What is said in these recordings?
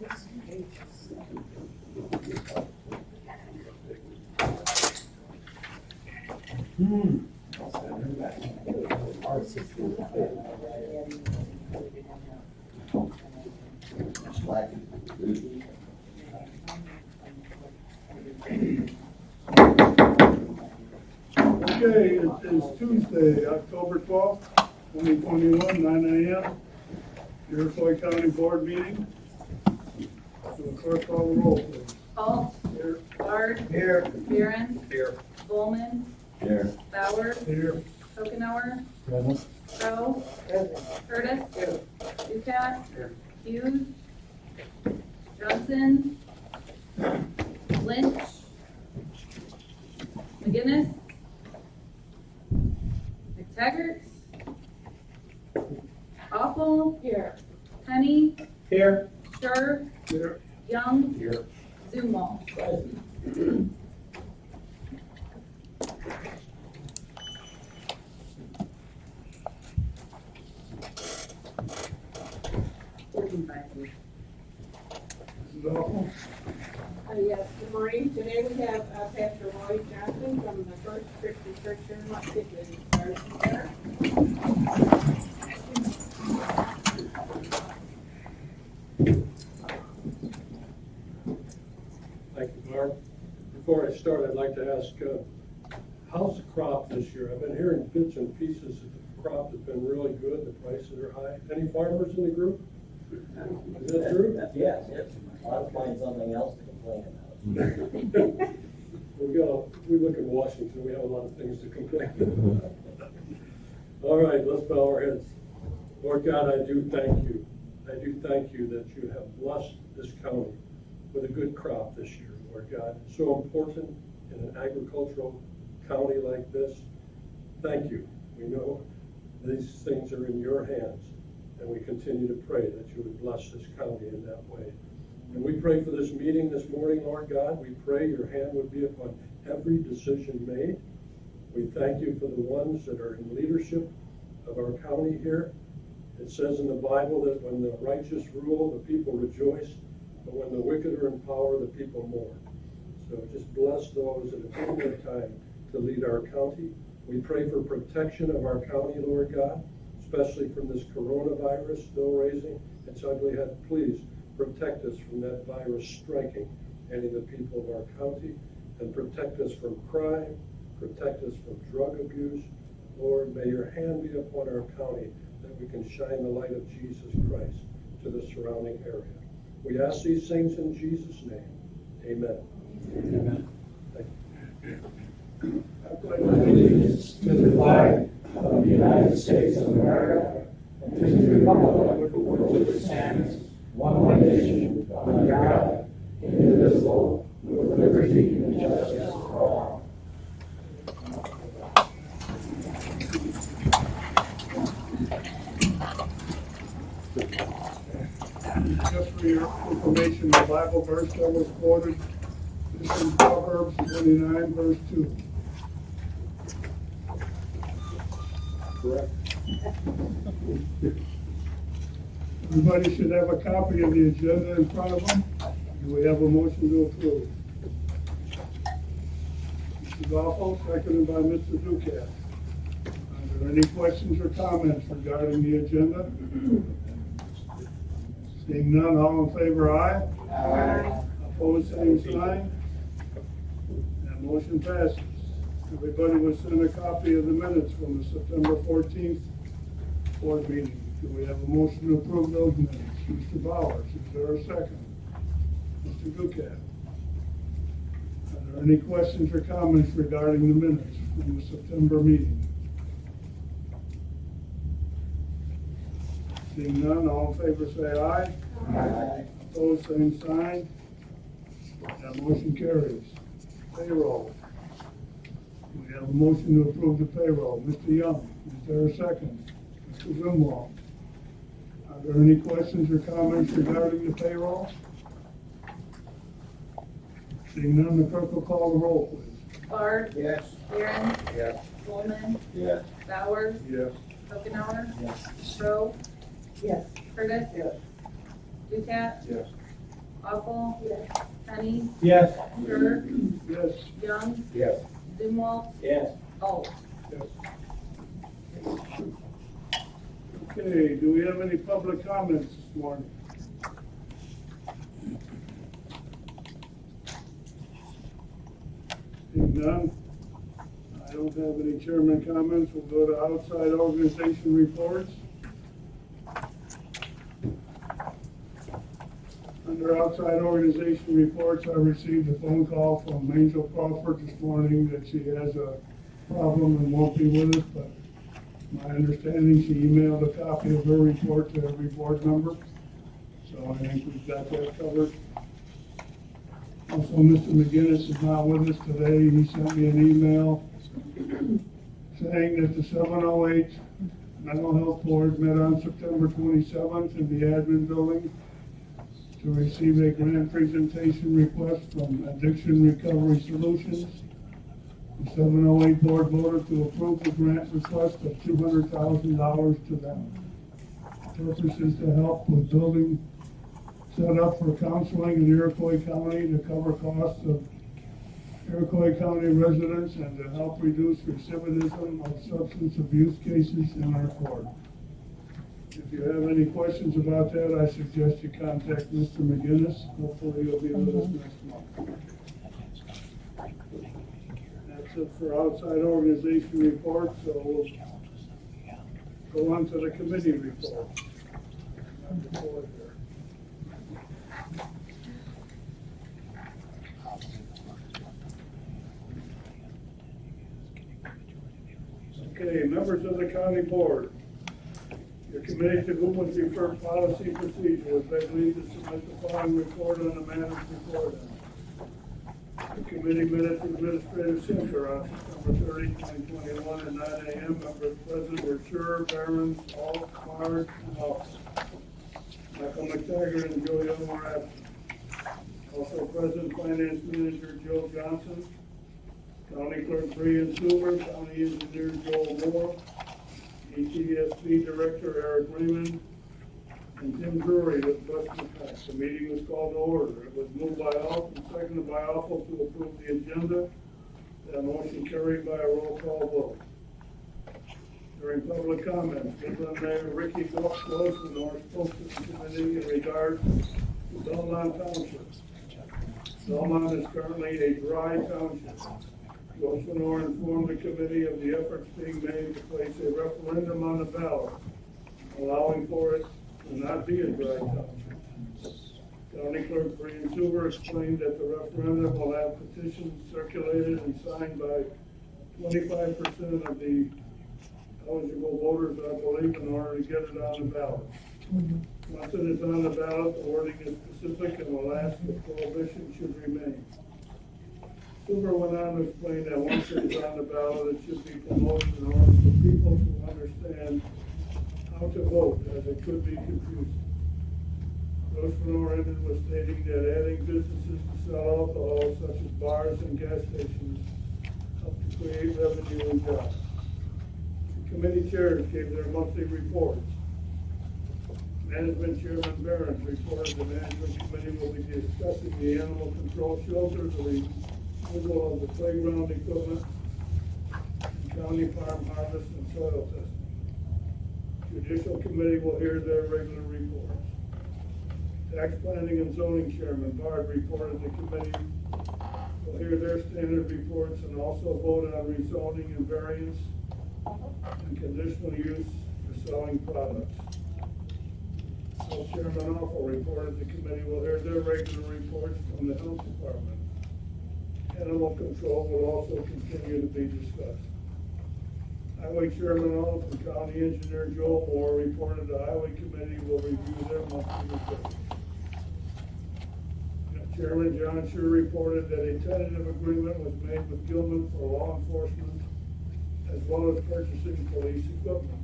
Okay, it is Tuesday, October 12th, 2021, 9 a.m. Iroquois County Board meeting. Will the clerk call the roll, please? Alt. Here. Bard. Here. Barron. Here. Bowman. Here. Bauer. Here. Okenauer. Present. Crowe. Curtis. Ducat. Hughes. Johnson. Lynch. McGinnis. McTaggart. Awful. Here. Penny. Here. Sure. Here. Young. Here. Zumwalt. Mrs. Awful? Yes, good morning. Today we have Pastor Roy Johnson from the First Christian Church here in Montgomery. Thank you, Barb. Before I start, I'd like to ask, how's the crop this year? I've been hearing bits and pieces that the crop has been really good, the prices are high. Any farmers in the group? Is that true? Yes, I'll find something else to complain about. We look in Washington, we have a lot of things to complain about. All right, let's bow our heads. Lord God, I do thank you. I do thank you that you have blessed this county with a good crop this year, Lord God. It's so important in an agricultural county like this. Thank you. We know these things are in your hands, and we continue to pray that you would bless this county in that way. And we pray for this meeting this morning, Lord God. We pray your hand would be upon every decision made. We thank you for the ones that are in leadership of our county here. It says in the Bible that when the righteous rule, the people rejoice, but when the wicked are in power, the people mourn. So just bless those that have taken their time to lead our county. We pray for protection of our county, Lord God, especially from this coronavirus still raising its ugly head. Please protect us from that virus striking any of the people of our county, and protect us from crime, protect us from drug abuse. Lord, may your hand be upon our county that we can shine the light of Jesus Christ to the surrounding area. We ask these things in Jesus' name. Amen. Amen. Thank you. I pledge allegiance to the flag of the United States of America and to the republic for which it stands, one nation, under God, indivisible, with liberty and justice for all. Just for your information, the Bible verse that was quoted is in Proverbs 29, verse 2. Correct. Everybody should have a copy of the agenda in front of them. Do we have a motion to approve? Mrs. Awful, seconded by Mr. Ducat. Are there any questions or comments regarding the agenda? Seeing none, all in favor, aye? Aye. Opposed, same sign. That motion passes. Everybody was sent a copy of the minutes from the September 14th board meeting. Do we have a motion to approve those minutes? Mr. Bowers, is there a second? Mr. Ducat. Are there any questions or comments regarding the minutes from the September meeting? Seeing none, all in favor say aye. Aye. Opposed, same sign. That motion carries. Payroll. We have a motion to approve the payroll. Mr. Young, is there a second? Mr. Zumwalt. Are there any questions or comments regarding the payroll? Seeing none, the clerk will call the roll, please. Bard. Yes. Barron. Yes. Bowman. Yes. Bauer. Yes. Okenauer. Yes. Crowe. Yes. Curtis. Yes. Ducat. Yes. Buckle? Penny? Yes. Dirk? Yes. Young? Yes. Zumwalt? Yes. Oh. Yes. Okay, do we have any public comments this morning? Seeing none, I don't have any chairman comments. We'll go to outside organization reports. Under outside organization reports, I received a phone call from Angel Crawford this morning that she has a problem and won't be with us, but my understanding, she emailed a copy of her report to every board member. So I think we've got that covered. Also, Mr. McGinnis is not with us today. He sent me an email saying that the 708 Mental Health Board met on September 27th in the admin building to receive a grant presentation request from Addiction Recovery Solutions. The 708 board voted to approve the grant request of $200,000 to them. The purpose is to help with building set up for counseling in Iroquois County to cover costs of Iroquois County residents and to help reduce recidivism of substance abuse cases in our court. If you have any questions about that, I suggest you contact Mr. McGinnis. Hopefully he'll be with us next month. That's it for outside organization reports, so we'll go on to the committee reports. Okay, members of the county board. Your committee to whom was referred policy procedure was begged to submit the following report on the matters before them. The committee minutes administrative center on September 30, 2021 at 9 a.m. Members present were Sure, Barron, Alt, Mars, and Hoff. Michael McTaggart and Joe Young were absent. Also present, Finance Manager Joe Johnson, County Clerk Brian Suber, County Engineer Joel Moore, ETSB Director Eric Raymond, and Tim Drury with Western Tax. The meeting was called to order. It was moved by Alf and seconded by Alpha to approve the agenda. That motion carried by a roll call vote. During public comments, Midland Mayor Ricky Goldsmore spoke to the committee in regard to Belmont Township. Belmont is currently a dry township. Goldsmore informed the committee of the efforts being made to place a referendum on the ballot, allowing for it to not be a dry township. County Clerk Brian Suber explained that the referendum will have petitions circulated and signed by 25% of the eligible voters, I believe, in order to get it on the ballot. Once it is on the ballot, the wording is specific and will ask if prohibition should remain. Suber went on to explain that once it is on the ballot, it should be promoted in order for people to understand how to vote, as it could be confusing. Grossmanor ended with stating that adding businesses to sell alcohol, such as bars and gas stations, help to create revenue and jobs. The committee chairs gave their monthly reports. Management Chairman Barron reported the management committee will be discussing the animal control shelter, the removal of the playground equipment, and county farm harvest and soil testing. Judicial committee will hear their regular reports. Tax planning and zoning chairman Bard reported the committee will hear their standard reports and also vote on rezoning and variance and conditional use for selling products. So Chairman Awful reported the committee will hear their regular reports from the health department. Animal control will also continue to be discussed. Highway Chairman Olaf and County Engineer Joel Moore reported the Highway Committee will review their monthly reports. Chairman John Sure reported that a tentative agreement was made with Gilman for law enforcement as well as purchasing police equipment.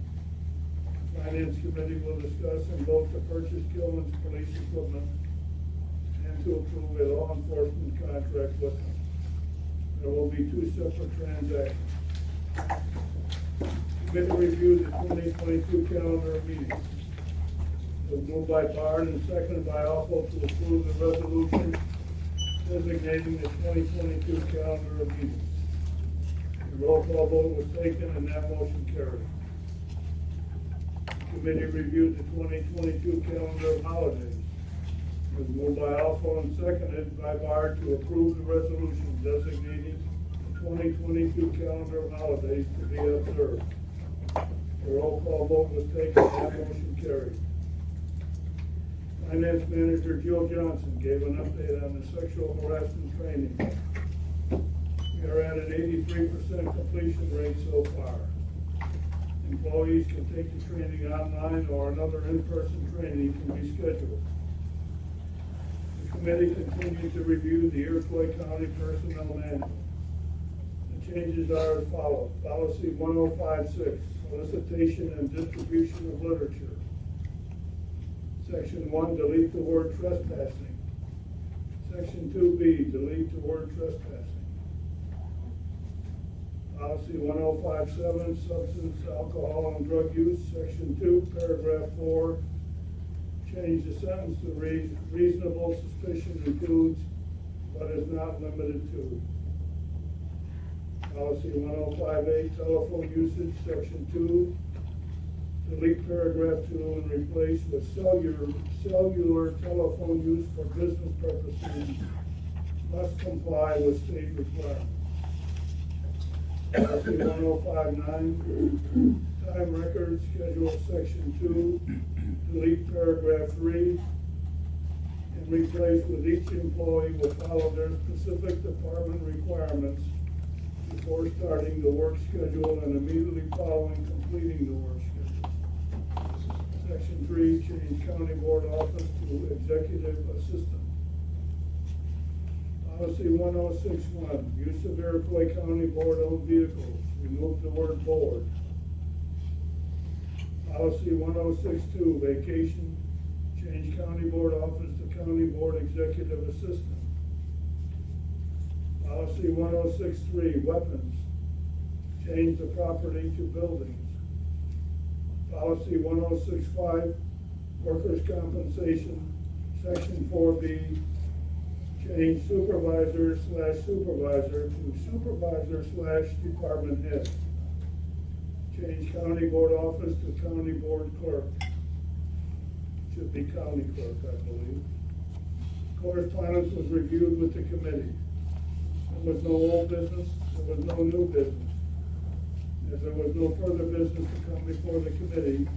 The Finance Committee will discuss and vote to purchase Gilman's police equipment and to approve a law enforcement contract with them. There will be two separate transactions. Committee reviewed the 2022 calendar of meetings. Was moved by Bard and seconded by Alpha to approve the resolution designating the 2022 calendar of meetings. The roll call vote was taken and that motion carried. The committee reviewed the 2022 calendar of holidays. It was moved by Alpha and seconded by Bard to approve the resolution designating the 2022 calendar of holidays to be observed. The roll call vote was taken and that motion carried. Finance Manager Jill Johnson gave an update on the sexual harassment training. We are at an 83% completion rate so far. Employees can take the training online or another in-person training can be scheduled. The committee continues to review the Iroquois County Personnel Manual. The changes are as follows. Policy 1056, solicitation and distribution of literature. Section 1, delete the word trespassing. Section 2B, delete the word trespassing. Policy 1057, substance, alcohol, and drug use. Section 2, paragraph 4, change the sentence to read, reasonable suspicion includes, but is not limited to. Policy 1058, telephone usage. Section 2, delete paragraph 2 and replace with cellular telephone use for business purposes must comply with state requirements. Policy 1059, time records, schedule section 2, delete paragraph 3 and replace with each employee will follow their specific department requirements before starting the work schedule and immediately following completing the work schedule. Section 3, change county board office to executive assistant. Policy 1061, use of Iroquois County board owned vehicles, remove the word board. Policy 1062, vacation, change county board office to county board executive assistant. Policy 1063, weapons, change the property to buildings. Policy 1065, workers' compensation, section 4B, change supervisor/supervisor to supervisor/department head. Change county board office to county board clerk. Should be county clerk, I believe. Correspondence was reviewed with the committee. There was no old business, there was no new business. As there was no further business to come before the committee, it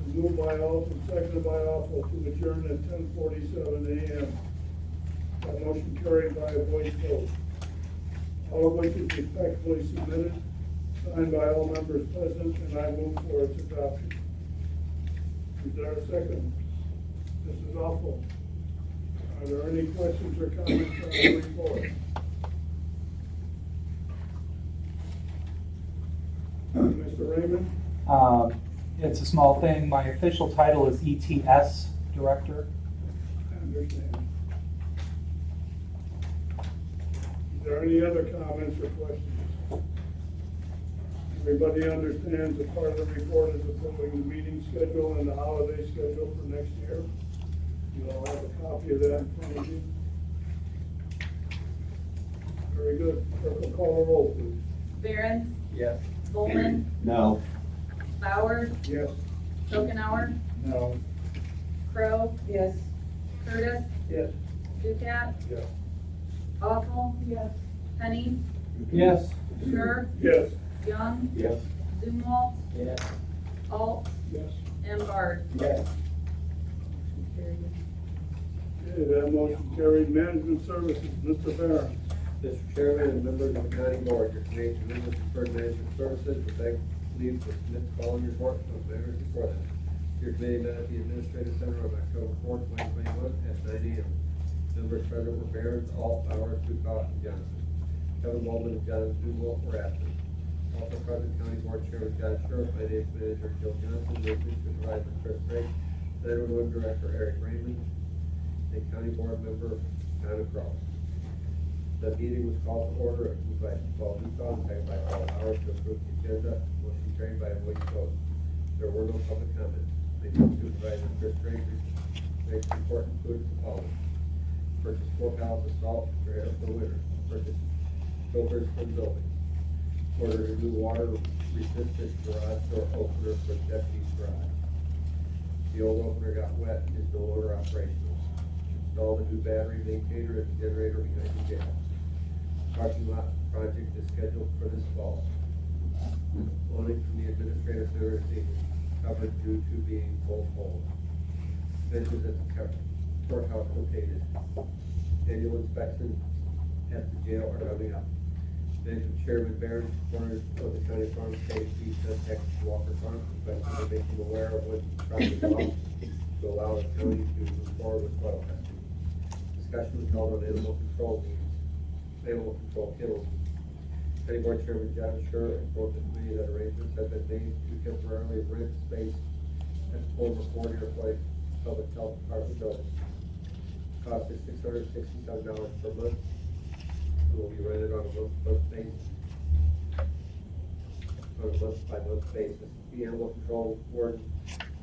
was moved by Alf and seconded by Alf to adjourn at 10:47 a.m. That motion carried by a voice vote. All of which is respectfully submitted, signed by all members present, and I move for its adoption. Is there a second? This is awful. Are there any questions or comments on the report? Mr. Raymond? It's a small thing. My official title is ETS Director. I understand. Is there any other comments or questions? Everybody understands that part of the report is approving the meeting schedule and the holiday schedule for next year. You all have a copy of that in front of you. Very good. Clerk will call the roll, please. Behrens, Yes. Bowman, No. Bowers, Yes. Schopenhauer, No. Crow, Yes. Curtis, Yes. Ducat, Yes. Awful, Yes. Penny, Yes. Sure, Yes. Young, Yes. Zumwalt, Yes. Alt, Yes. and Bard. Yes. Okay, that motion carried. Management Services, Mr. Barron. Mr. Chairman and members of the county board, your committee to members of Deferred Management Services would beg leave to submit the following report from the mayor before them. Your committee met at the Administrative Center on October 4th, 2021 at 9 a.m. Members present were Barron, Alt, Bowers, Ducat, and Johnson. Kevin Baldwin and John Duval were absent. Also present, County Board Chairman John Shore, Finance Manager Jill Johnson, Maintenance Supervisor Chris Craig, Neighborhood Director Eric Raymond, and County Board Member Donna Cross. The meeting was called to order, moved by Paul Ducal, second by Paul Bowers to approve the agenda, motion carried by a voice vote. There were no public comments. Maintenance Supervisor Chris Granger. Next report includes the following. Purchase 4 pallets of salt for air for winter. Purchase filters for the building. Order a new water resistant garage door opener for the deputy's garage. The old opener got wet and is no longer operational. Install the new battery maintainer at the generator behind the gas. Parking lot project is scheduled for this fall. Loading from the administrative center is being covered due to being full holes. Benches at the courthouse located. Annual inspection at the jail are coming up. Then Chairman Barron, corners of the county farm safety, contacted Walker Farm, requesting to make them aware of what project law to allow the county to move forward with soil testing. Discussion was held on animal control kennels. County Board Chairman John Schur informed the committee that arrangements have been made to temporarily rent space at the former 4-year place public health department building. Cost is $667 per month. It will be rented on a month-by-month basis. The animal control warden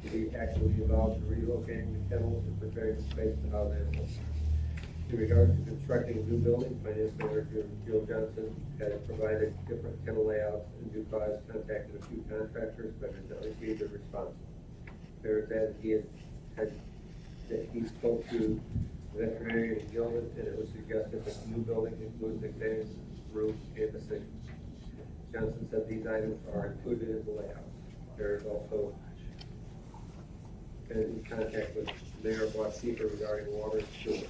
will be actively involved in relocating the kennels and preparing the space to house animals. In regards to constructing a new building, Finance Manager Jill Johnson has provided different kennel layouts, and due cause contacted a few contractors but has not received a response. There is that he spoke to the veterinarian in Gilman, and it was suggested that the new building includes an exam room and a sink. Johnson said these items are included in the layouts. There is also been in contact with Mayor Boissefer regarding water and sewer.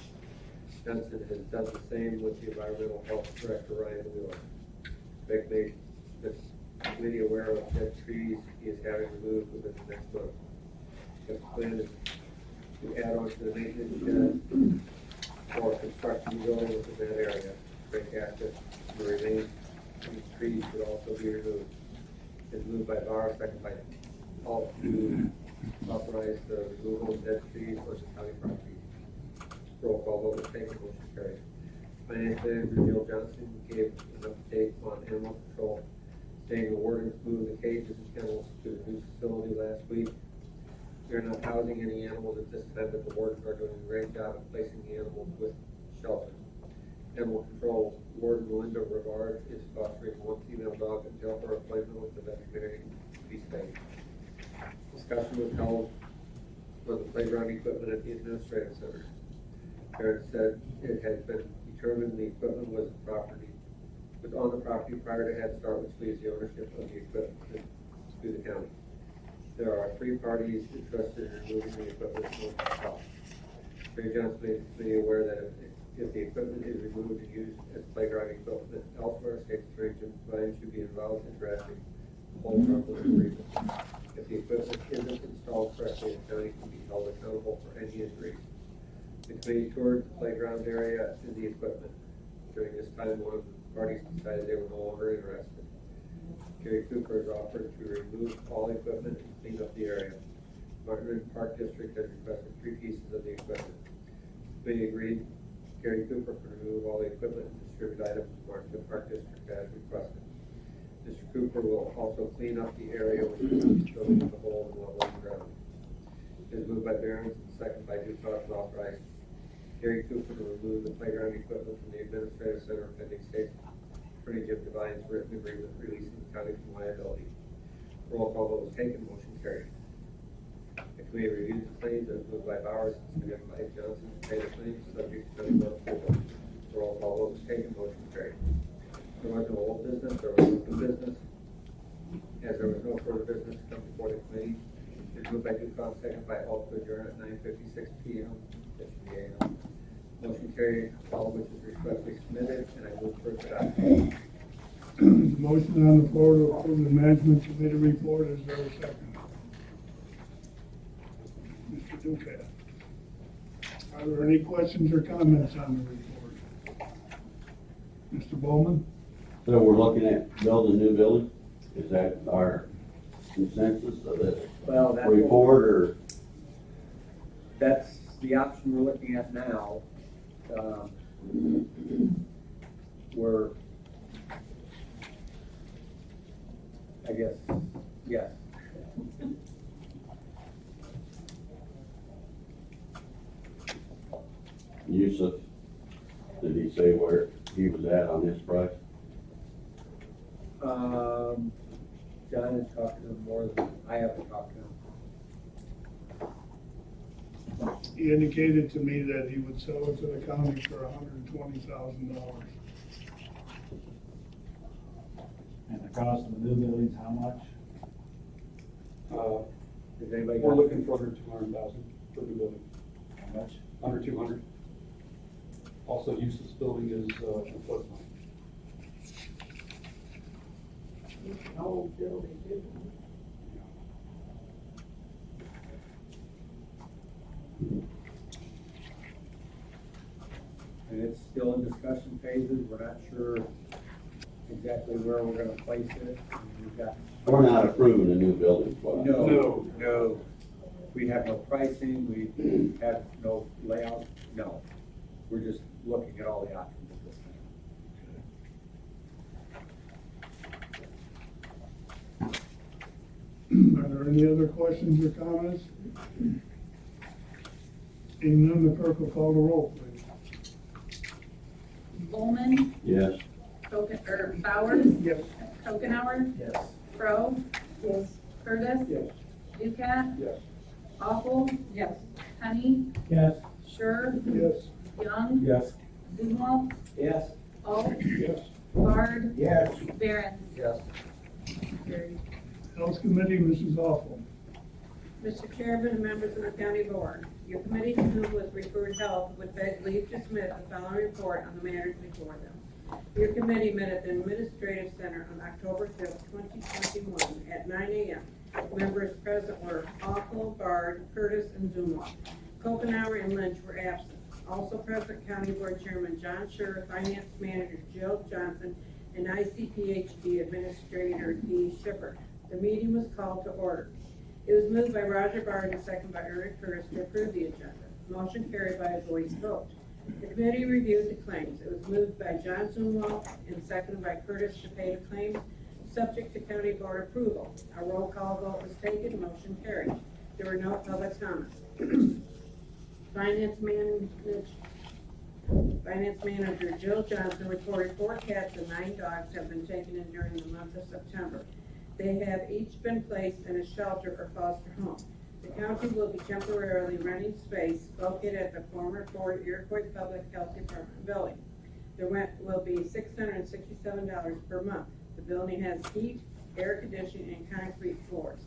Johnson has done the same with the Environmental Health Director, Ryan Wheeler. Beck made the committee aware of dead trees he is having removed within the next month. The plan is to add on to the maintenance shed or construct a new building within that area. Beck asked if the remaining trees would also be removed. It's moved by Barr, second by Paul, to authorize the removal of dead trees versus county property. Roll call vote was taken, motion carried. Finance Manager Jill Johnson gave an update on animal control, saying the wardens moved the cages and kennels to the new facility last week. They're not housing any animals at this time, but the wardens are doing a great job of placing the animals with shelters. Animal control warden Melinda Rivard is fostering one female dog until her appointment with the veterinarian to be safe. Discussion was held on the playground equipment at the administrative center. Parents said it had been determined the equipment was on the property prior to Head Start, which leaves the ownership of the equipment to the county. There are 3 parties interested in removing the equipment from the cost. Mayor Johnson made the committee aware that if the equipment is removed and used as playground equipment elsewhere, State Street and Ryan should be involved in drafting the whole problem agreement. If the equipment isn't installed correctly, the county can be held accountable for any injuries. The committee toured the playground area and the equipment. During this time, one of the parties decided they were no longer interested. Gary Cooper has offered to remove all equipment and clean up the area. Martin Park District has requested 3 pieces of the equipment. The committee agreed Gary Cooper could remove all the equipment and distribute items to Martin Park District as requested. Mr. Cooper will also clean up the area with the building as a whole and level the ground. It is moved by Barron, second by Duclos, and authorized Gary Cooper to remove the playground equipment from the administrative center pending state attorney Jim Devine's written agreement releasing the county from liability. Roll call vote was taken, motion carried. The committee reviewed the claims as moved by Bowers and seconded by Johnson to pay the claims subject to county board approval. Roll call vote was taken, motion carried. There was no old business, there was no new business. As there was no further business to come before the committee, it's moved by Duclos, second by Alt to adjourn at 9:56 p.m. Motion carried, all of which is respectfully submitted, and I move for adoption. Motion on the floor to approve the management committee report. Is there a second? Mr. Duca. Are there any questions or comments on the report? Mr. Bowman? So we're looking at building a new building? Is that our consensus of this Well, that's report, or? That's the option we're looking at now. We're, I guess, yes. Yusuf, did he say where he was at on his price? John has talked to him more than I haven't talked to him. He indicated to me that he would sell it to the county for $120,000. And the cost of the new building's how much? Has anybody We're got? looking for under 200,000 for the building, How much? under 200. Also, Yusuf's building is a floodplain. Old building, too. And it's still in discussion phases, we're not sure exactly where we're gonna place it. We've got, We're not approving a new building, what? no, we have no pricing, we have no layout, no. We're just looking at all the options at this time. Are there any other questions or comments? Seeing none, the clerk will call the roll, please. Bowman, Yes. Bowers, Yes. Kokenauer, Yes. Crowe, Yes. Curtis, Yes. Ducat, Yes. Awful, Yes. Honey, Yes. Sure, Yes. Young, Yes. Zumwalt, Yes. Alt, Yes. Bard, Yes. Barron. Yes. Carried. Health Committee, Mrs. Awful. Mr. Chairman and members of the county board, your committee to whom was referred health would beg leave to submit the following report on the matters before them. Your committee met at the Administrative Center on October 5th, 2021 at 9 a.m. Members present were Awful, Bard, Curtis, and Zumwalt. Kokenauer and Lynch were absent. Also present, County Board Chairman John Scher, Finance Manager Jill Johnson, and ICPHD Administrator Dee Shipper. The meeting was called to order. It was moved by Roger Bard and seconded by Eric Curtis to approve the agenda. Motion carried by a voice vote. The committee reviewed the claims. It was moved by John Zumwalt and seconded by Curtis to pay the claims, subject to county board approval. A roll call vote was taken, motion carried. There were no public comments. Finance Manager Jill Johnson reported 4 cats and 9 dogs have been taken in during the month of September. They have each been placed in a shelter or foster home. The county will be temporarily renting space located at the former Fort Iroquois Public Health Department building. The rent will be $667 per month. The building has heat, air conditioning, and concrete floors.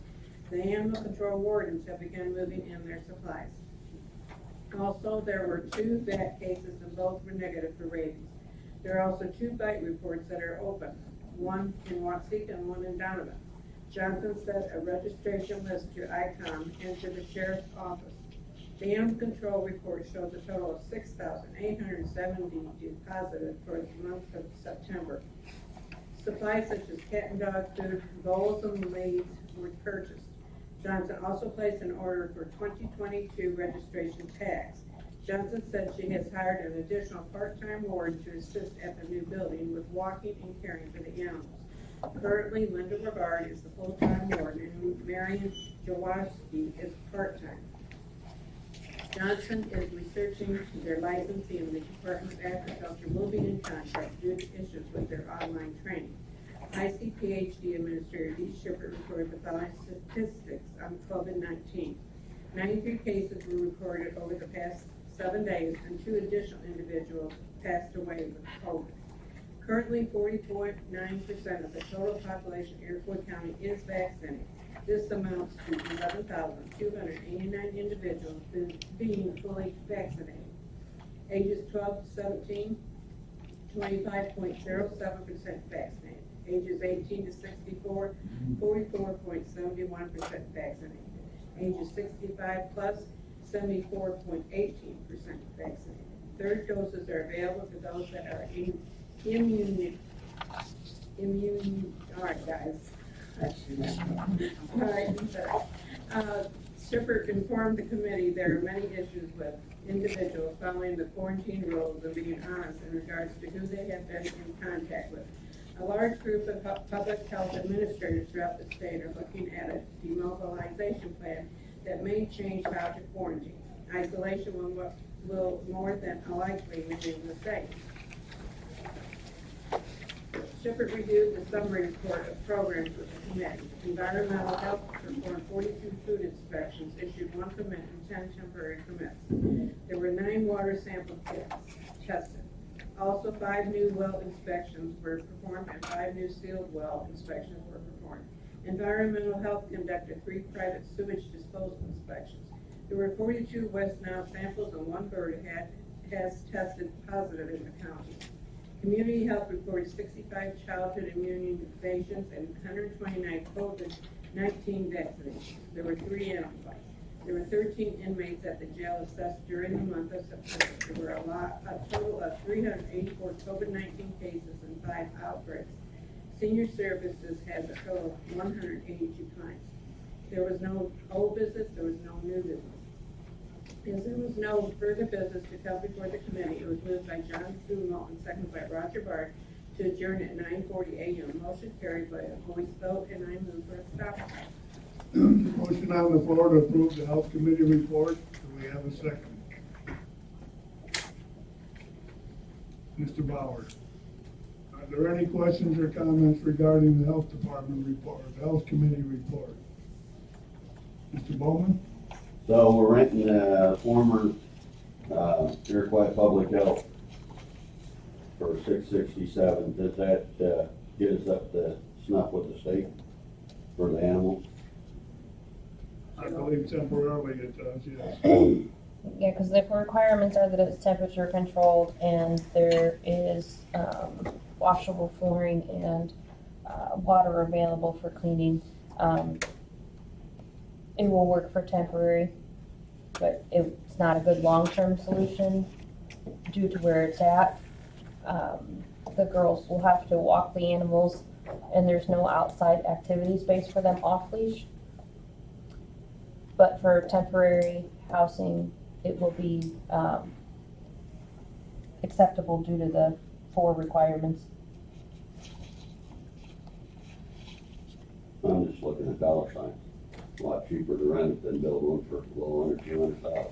The animal control wardens have begun moving in their supplies. Also, there were 2 vet cases and both were negative for rabies. There are also 2 bite reports that are open, one in Watsika and one in Donovan. Johnson sent a registration list to ICOM and to the sheriff's office. The animal control report shows a total of 6,870 deposited for the month of September. Supplies such as cat and dog food, bowls, and leads were purchased. Johnson also placed an order for 2022 registration tags. Johnson said she has hired an additional part-time warden to assist at the new building with walking and caring for the animals. Currently, Linda Rivard is the full-time warden and Marion Jaworski is part-time. Johnson is researching their licensing and the Department of Agriculture will be in contact due to issues with their online training. ICPHD Administrator Dee Shipper reported the following statistics on COVID-19. 93 cases were reported over the past 7 days and 2 additional individuals passed away with COVID. Currently, 40.9% of the total population of Iroquois County is vaccinated. This amounts to 11,289 individuals being fully vaccinated. Ages 12 to 17, 25.07% vaccinated. Ages 18 to 64, 44.71% vaccinated. Ages 65 plus, 74.18% vaccinated. Third doses are available for those that are immune, all right, guys. All right, Shipper informed the committee there are many issues with individuals following the quarantine rules and being honest in regards to who they have been in contact with. A large group of public health administrators throughout the state are looking at a demobilization plan that may change how to quarantine. Isolation will more than likely remain the same. Shepherd reviewed the summary report of programs with the committee. Environmental Health performed 42 food inspections, issued 1 permit and 10 temporary permits. There were 9 water sample kits tested. Also, 5 new well inspections were performed and 5 new sealed well inspections were performed. Environmental Health conducted 3 private sewage disposal inspections. There were 42 West Nile samples and 1 bird has tested positive in the county. Community Health reported 65 childhood immunizations and 129 COVID-19 vaccinations. There were 3 animal bites. There were 13 inmates at the jail assessed during the month of September. There were a total of 384 COVID-19 cases and 5 outbreaks. Senior Services has a total of 182 clients. There was no old business, there was no new business. As there was no further business to come before the committee, it was moved by John Stumo and seconded by Roger Bart to adjourn at 9:40 a.m. Motion carried by a voice vote, and I move for a stop. Motion on the floor to approve the health committee report. Do we have a second? Mr. Bauer. Are there any questions or comments regarding the health department report, the health committee report? Mr. Bowman? So we're renting a former, Iroquois Public Health for $667. Does that, get us up to snuff with the state for the animals? I believe temporarily it does, yes. Yeah, because the requirements are that it's temperature controlled and there is washable flooring and water available for cleaning. It will work for temporary, but it's not a good long-term solution due to where it's at. The girls will have to walk the animals and there's no outside activity space for them off leash. But for temporary housing, it will be acceptable due to the 4 requirements. I'm just looking at dollar signs. A lot cheaper to rent than build one for a little under 200,000.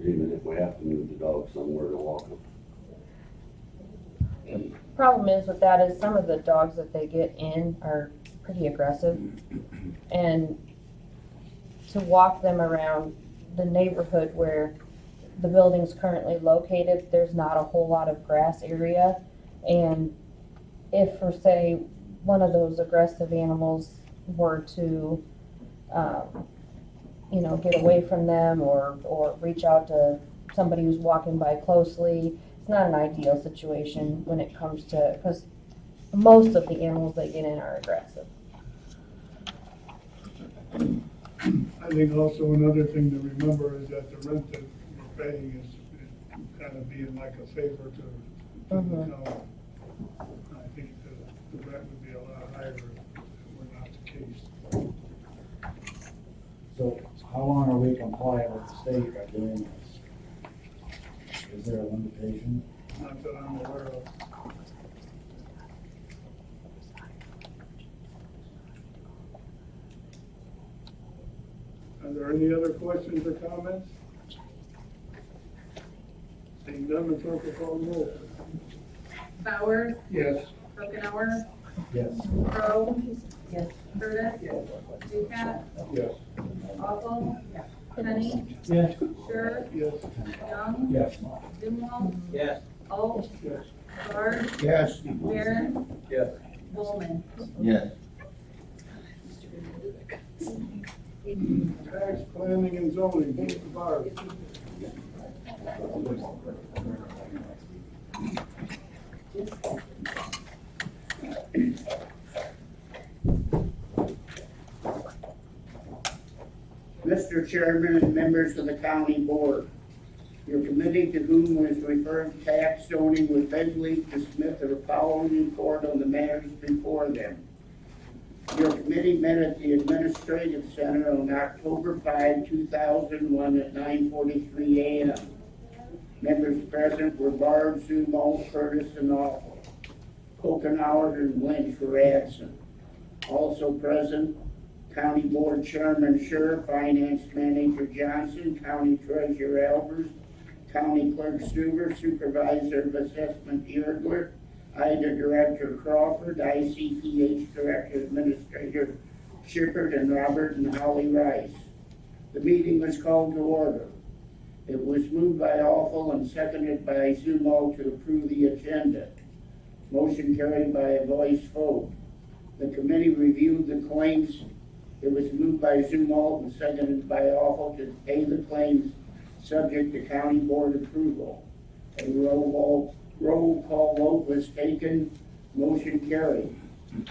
Even if we have to move the dogs somewhere to walk them. Problem is with that is some of the dogs that they get in are pretty aggressive, and to walk them around the neighborhood where the building's currently located, there's not a whole lot of grass area, and if for say one of those aggressive animals were to get away from them or reach out to somebody who's walking by closely, it's not an ideal situation when it comes to, because most of the animals they get in are aggressive. I think also another thing to remember is that the rent that we're paying is kind of being like a favor to the Mhm. county. I think the rent would be a lot higher if it were not the case. So how long are we compliant with the state by doing this? Is there a limitation? Not that I'm aware of. Are there any other questions or comments? Seeing none, the clerk will call the roll. Bauer, Yes. Okenauer, Yes. Crowe, Yes. Curtis, Ducat, Yes. Awful, Penny, Yes. Sure, Yes. Young, Yes. Zumwalt, Yes. Alt, Yes. Bard, Yes. Barron, Yes. Bowman. Yes. Tax planning and zoning, Mr. Barr. Mr. Chairman and members of the county board, your committee to whom was referred tax zoning was begged to submit the following report on the matters before them. Your committee met at the Administrative Center on October 5, 2001 at 9:43 a.m. Members present were Bard, Zumwalt, Curtis, and Awful. Okenauer and Lynch were absent. Also present, County Board Chairman Scher, Finance Manager Johnson, County Treasurer Albers, County Clerk Stuber, Supervisor of Assessment Yergler, IDA Director Crawford, ICPH Director Administrator Shippard, and Robert and Holly Rice. The meeting was called to order. It was moved by Awful and seconded by Zumwalt to approve the agenda. Motion carried by a voice vote. The committee reviewed the claims. It was moved by Zumwalt and seconded by Awful to pay the claims subject to county board approval. A roll call vote was taken. Motion carried.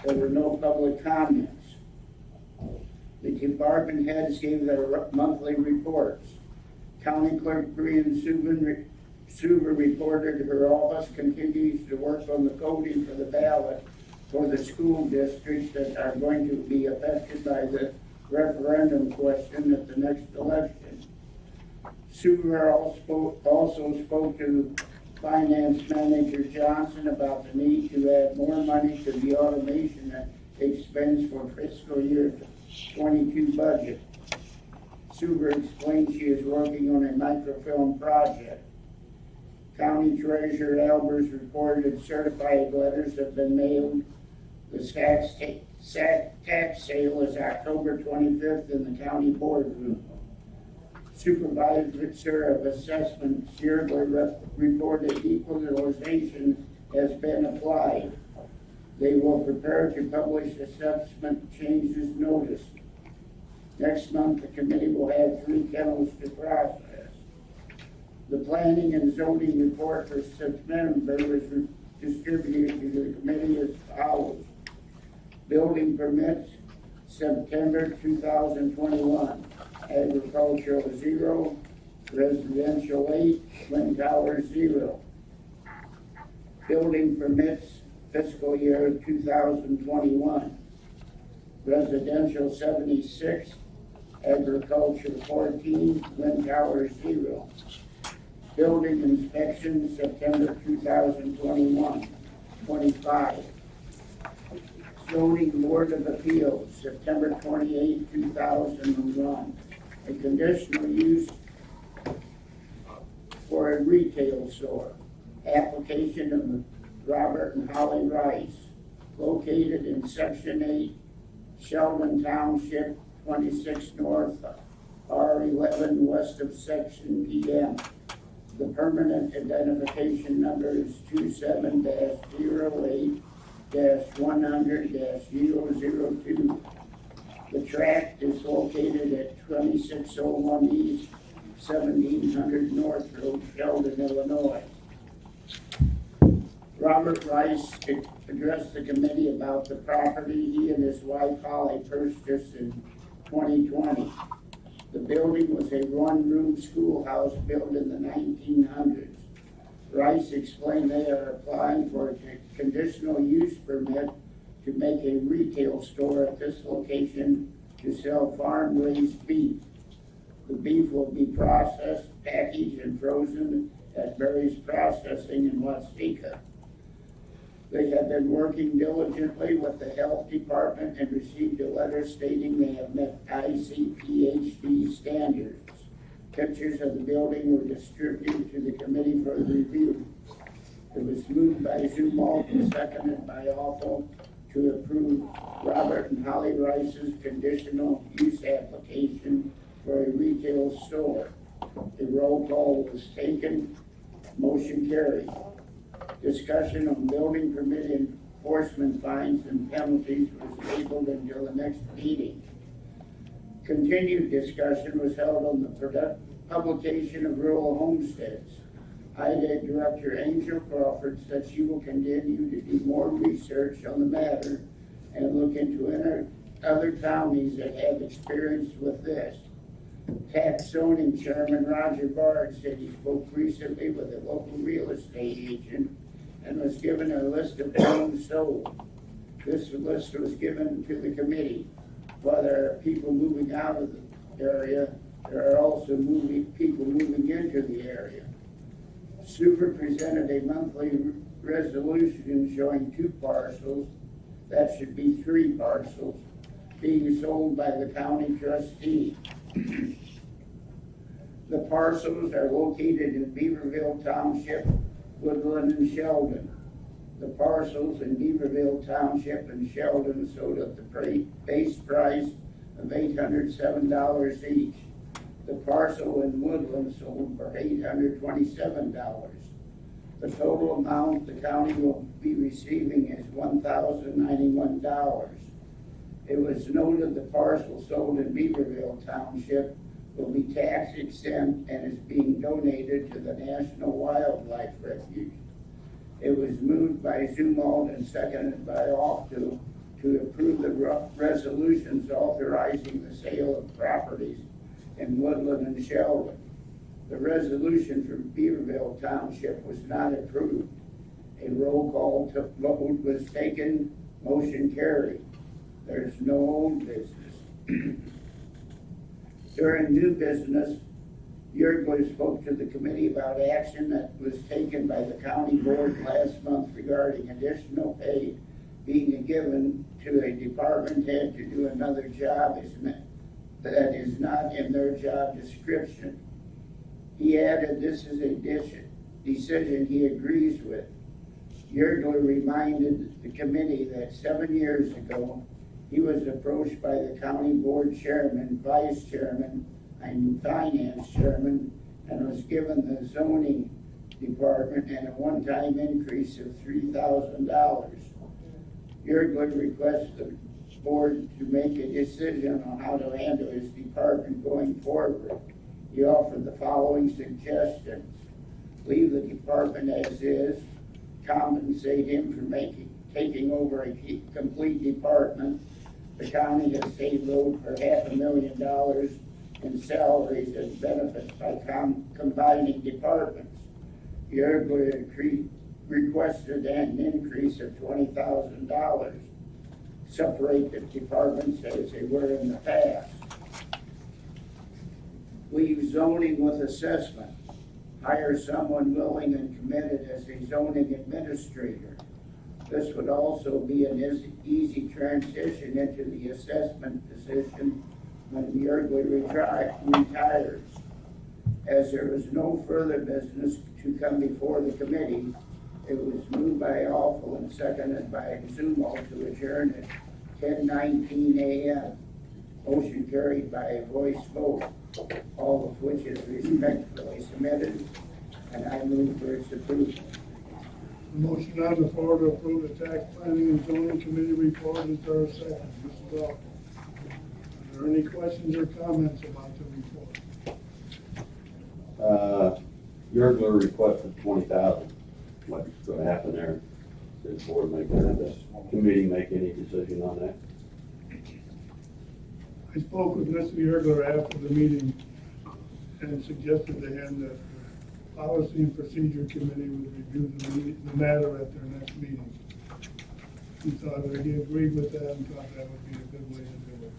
There were no public comments. The department heads gave their monthly reports. County Clerk Brian Suver reported her office continues to work on the coding for the ballot for the school districts that are going to be affected by the referendum question at the next election. Suver also spoke to Finance Manager Johnson about the need to add more money to the automation expense for fiscal year 22 budget. Suver explained she is working on a microfilm project. County Treasurer Albers reported certified letters have been mailed. The tax sale is October 25th in the county boardroom. Supervisor of Assessment Yergler reported equalization has been applied. They will prepare to publish assessment changes notice. Next month, the committee will have 3 kennels to process. The planning and zoning report for September was distributed to the committee as follows. Building permits, September 2021. Agricultural 0, residential 8, wind tower 0. Building permits, fiscal year 2021. Residential 76, agriculture 14, wind tower 0. Building inspection, September 2021, 25. Zoning Board of Appeals, September 28, 2001. A conditional use for a retail store. Application of Robert and Holly Rice, located in Section 8, Sheldon Township, 26 North, R11 west of Section PM. The permanent identification number is 27-08-100-002. The tract is located at 2601 East, 1700 North Road, Sheldon, Illinois. Robert Rice addressed the committee about the property he and his wife Holly purchased in 2020. The building was a one-room schoolhouse built in the 1900s. Rice explained they are applying for a conditional use permit to make a retail store at this location to sell farm-raised beef. The beef will be processed, packaged, and frozen at Berry's Processing in Waseca. They have been working diligently with the health department and received a letter stating they have met ICPHD standards. Pictures of the building were distributed to the committee for review. It was moved by Zumwalt and seconded by Awful to approve Robert and Holly Rice's conditional use application for a retail store. A roll call was taken. Motion carried. Discussion on building permit enforcement fines and penalties was tabled until the next meeting. Continued discussion was held on the publication of rural homesteads. IDA Director Angel Crawford said she will continue to do more research on the matter and look into other counties that have experience with this. Tax zoning Chairman Roger Bard said he spoke recently with a local real estate agent and was given a list of homes sold. This list was given to the committee. While there are people moving out of the area, there are also people moving into the area. Super presented a monthly resolution showing 2 parcels. That should be 3 parcels being sold by the county trustee. The parcels are located in Beaverville Township, Woodland, and Sheldon. The parcels in Beaverville Township and Sheldon sold at the base price of $807 each. The parcel in Woodland sold for $827. The total amount the county will be receiving is $1,091. It was noted the parcel sold in Beaverville Township will be tax exempt and is being donated to the National Wildlife Refuge. It was moved by Zumwalt and seconded by Alto to approve the resolutions authorizing the sale of properties in Woodland and Sheldon. The resolution from Beaverville Township was not approved. A roll call vote was taken, motion carried. There's no old business. During new business, Yergler spoke to the committee about action that was taken by the county board last month regarding additional pay being given to a department head to do another job that is not in their job description. He added this is a decision he agrees with. Yergler reminded the committee that 7 years ago, he was approached by the county board chairman, vice chairman, and finance chairman, and was given the zoning department and a one-time increase of $3,000. Yergler requests the board to make a decision on how to handle his department going forward. He offered the following suggestions: leave the department as is, compensate him for taking over a complete department. The county has saved over $500,000 in salaries and benefits by combining departments. Yergler requested an increase of $20,000. Separate the departments as they were in the past. Leave zoning with assessment. Hire someone willing and committed as a zoning administrator. This would also be an easy transition into the assessment position when Yergler retires. As there was no further business to come before the committee, it was moved by Alpha and seconded by Zumwalt to adjourn at 10:19 a.m. Motion carried by a voice vote, all of which is respectfully submitted, and I move for its approval. The motion on the floor to approve the tax planning and zoning committee report, is there a second? Mrs. Alco. Are there any questions or comments about the report? Yergler requested 20,000. What's gonna happen there? Did the board make, the committee make any decision on that? I spoke with Mr. Yergler after the meeting and suggested to him that the Policy and Procedure Committee would review the matter at their next meeting. He thought that he agreed with that and thought that would be a good way to do it.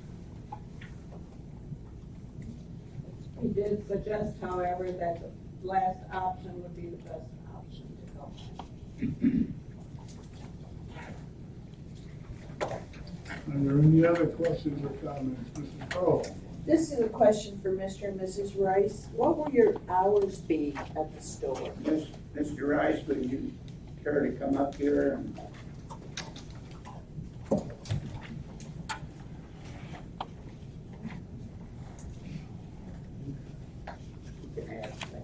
He did suggest, however, that the last option would be the best option to go. Are there any other questions or comments? Mrs. Crowe? This is a question for Mr. and Mrs. Rice. What will your hours be at the store? Mr. Rice, would you care to come up here and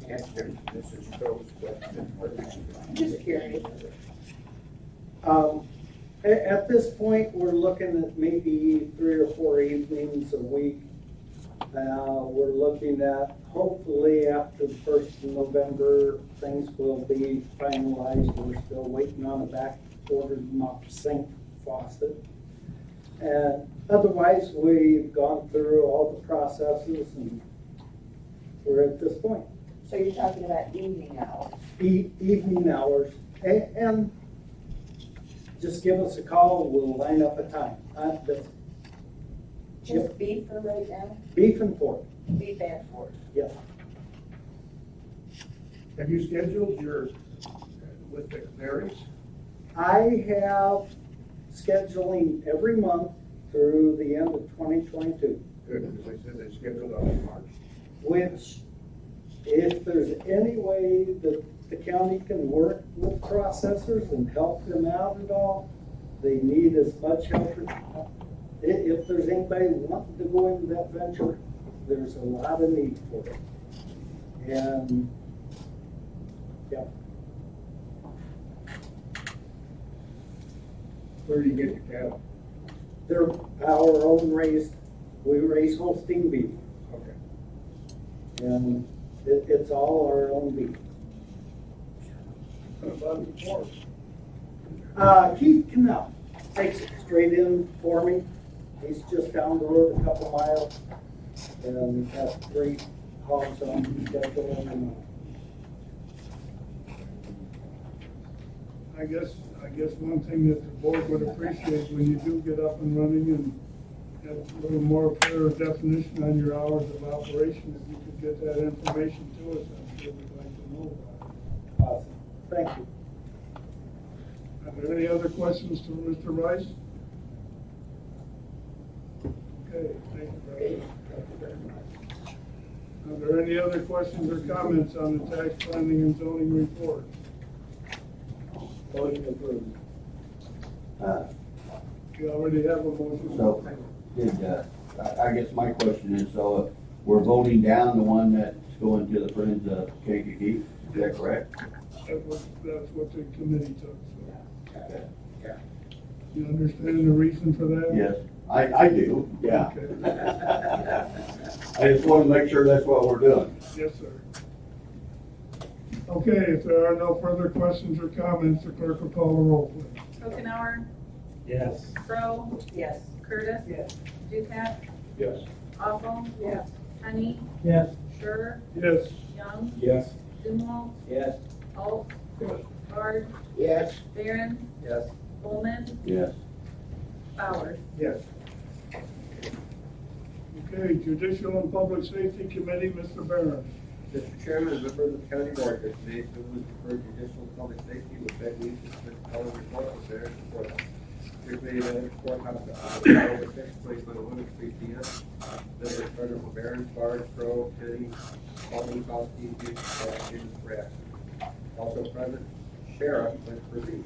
answer Mrs. Crow's question? Just curious. At this point, we're looking at maybe 3 or 4 evenings a week. We're looking at, hopefully after the 1st of November, things will be finalized. We're still waiting on a back-ordered mop sink faucet. And otherwise, we've gone through all the processes and we're at this point. So you're talking about evening hours? Evening hours. And just give us a call, we'll line up a time. Just beef for right now? Beef and pork. Beef and pork. Yes. Have you scheduled your, with the Marys? I have scheduling every month through the end of 2022. Good, because they said they scheduled out in March. Which, if there's any way that the county can work with processors and help them out at all, they need as much help. If there's anybody wanting to go into that venture, there's a lot of need for it. And, yeah. Where do you get your cattle? They're our own raised, we raise Holstein beef, Okay. and it's all our own beef. What about the pork? Keith Canal takes it straight in for me. He's just down the road a couple miles, and has 3 hogs on his schedule every month. I guess one thing that the board would appreciate when you do get up and running and have a little more clear definition on your hours of operation, if you could get that information to us, I'm sure we'd like to know about it. Awesome. Thank you. Are there any other questions to Mr. Rice? Okay, thank you very much. Are there any other questions or comments on the tax planning and zoning report? Motion approved. You already have a motion. So, I guess my question is, so we're voting down the one that's going to the Friends of Kankakee, is that correct? That's what the committee took, so. Okay. You understand the reason for that? Yes, I do, yeah. Okay. I just want to make sure that's what we're doing. Yes, sir. Okay, if there are no further questions or comments, the clerk will call the roll, please. Okenauer, Yes. Crowe, Yes. Curtis. Yes. Ducat, Yes. Awful, Yes. Honey, Yes. Sure, Yes. Young, Yes. Zumwalt, Yes. Alt, Bard, Yes. Barron, Yes. Coleman, Yes. Bowers. Yes. Okay, Judicial and Public Safety Committee, Mr. Barron. Mr. Chairman, members of the county board, this today to move for judicial and public safety with Bed Leaf and Smith Color report with their support. Your committee met at courthouse on October 6, 2021 at 3 p.m. Members Frederick Barron, Bard, Crowe, Kenny, Alden, Kowski, James Brass. Also present, Sheriff Clint Brzee,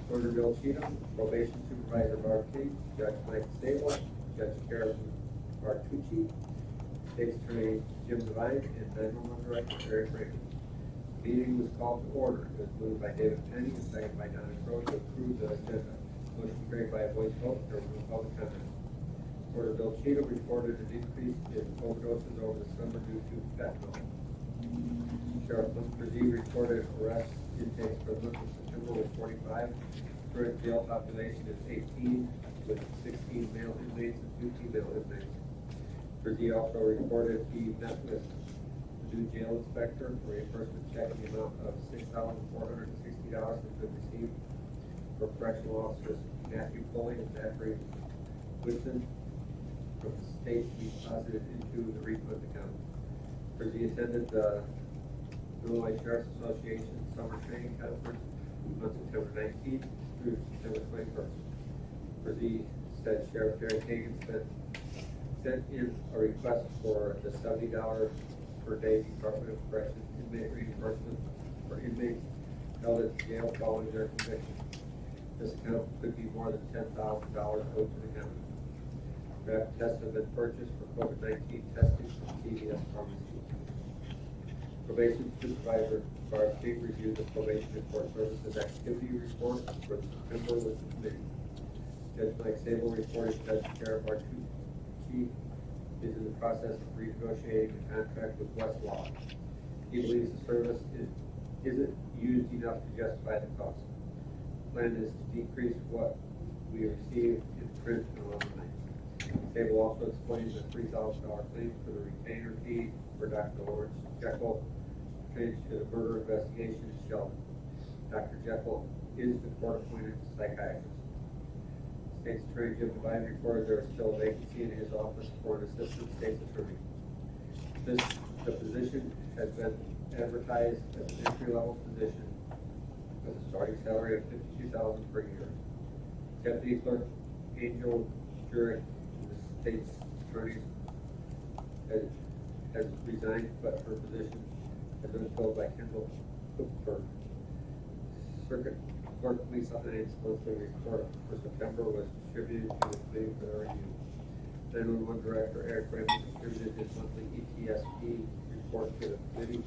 Recorder Bill Cheatham, Probation Supervisor Barb King, Judge Mike Sable, Judge Karen Bartucci, State's Attorney Jim Devine, and 911 Director Eric Reagan. The meeting was called to order. It was moved by David Penny and seconded by Donna Crowe to approve the agenda. Motion carried by a voice vote. There was no public comment. Recorder Bill Cheatham reported an increase in overdoses over the summer due to fentanyl. Sheriff Clint Brzee reported arrest intakes for the month of September was 45. Current jail population is 18, with 16 male inmates and 2 female inmates. Brzee also reported he met with the new jail inspector for reimbursement check in the amount of $6,460 has been received for correctional officers Matthew Foley and Zachary Woodson from the state to be deposited into the refund account. Brzee attended the Illinois Sheriff's Association Summer Training Conference on September 19th through September 21st. Brzee said Sheriff Derek Hagan sent in a request for the $70 per day Department of Corrections inmate reimbursement for inmates held at the jail following their conviction. This account could be more than $10,000 owed to the county. Rapid tests have been purchased for COVID-19 testing from CVS Pharmacy. Probation Supervisor Barb King reviewed the probation and court services activity report for September with the committee. Judge Mike Sable reported Judge Karen Bartucci is in the process of renegotiating the contract with Westlaw. He believes the service isn't used enough to justify the cost. The plan is to decrease what we receive in print and online. Sable also explains the $3,000 claim for the retainer fee for Dr. Lawrence Jekyll pertains to the murder investigation in Sheldon. Dr. Jekyll is the court-appointed psychiatrist. State's Attorney Jim Devine reported there is still a vacancy in his office for an assistant state's attorney. The position has been advertised as an entry-level position with a starting salary of $52,000 per year. Deputy Clerk Angel jury, the state's attorney has resigned, but her position has been filled by Kendall Cookberg. Circuit Court Police Alliance monthly report for September was distributed to the committee for their review. 911 Director Eric Raymond distributed his monthly ETSP report to the committee.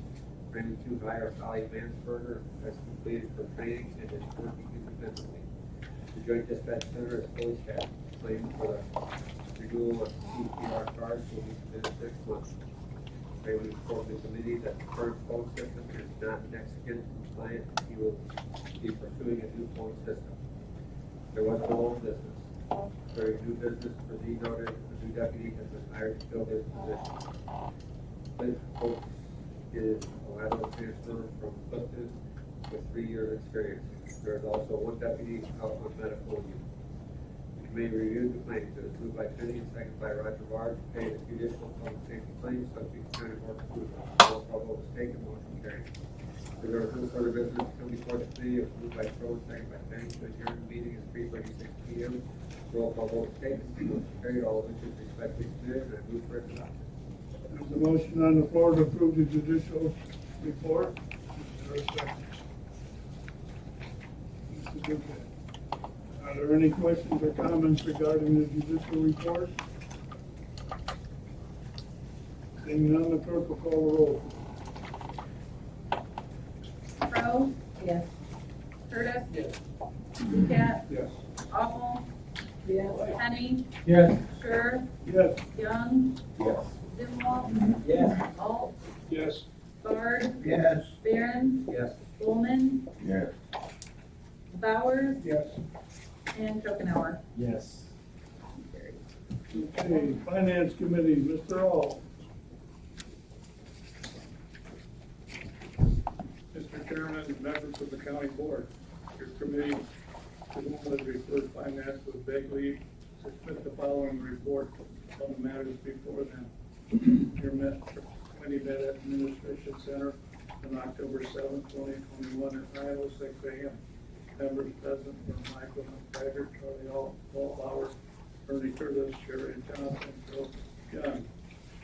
Randy Q. Hire Holly Mansberger has completed her training and is working independently. The Joint Dispatch Center is fully staffed. Claim for the renewal of CPR cards will be submitted next month. Raymond informed the committee that the current phone system is not Mexican compliant. He will be pursuing a new phone system. There was no old business. During new business for the noted, a new deputy has been hired to fill his position. Clint Oaks is a lateral transfer from Clifton with 3 years experience. There is also one deputy out on medical leave. The committee reviewed the claims. It was moved by Penny and seconded by Roger Barr to pay the judicial public safety claims subject to county board approval. Roll call vote was taken, motion carried. There was no further business to come before the committee. It was moved by Crowe, seconded by Penny to adjourn the meeting at 3:36 p.m. Roll call vote was taken, motion carried. All issues respectfully submitted, and I move for its adoption. There's a motion on the floor to approve the judicial report. Is there a second? Mr. Duquette. Are there any questions or comments regarding the judicial report? Seeing none, the clerk will call the roll. Crowe? Yes. Curtis? Yes. Duquette? Yes. Apple? Yes. Penny? Yes. Sure? Yes. Young? Yes. Zimwalt? Yes. Alt? Yes. Bard? Yes. Barron? Yes. Bowman? Yes. Bowers? Yes. And Schopenhauer. Yes. Okay, Finance Committee, Mr. Alt. Mr. Chairman and members of the county board, your committee to whom was referred finance with beg leave to submit the following report on the matters before them. Your committee met at Administration Center on October 7, 2021 at 9:06 a.m. Members present were Michael McTaggart, Charlie Bauer, Ernie Curtis, Sherry Johnson, Phil Young.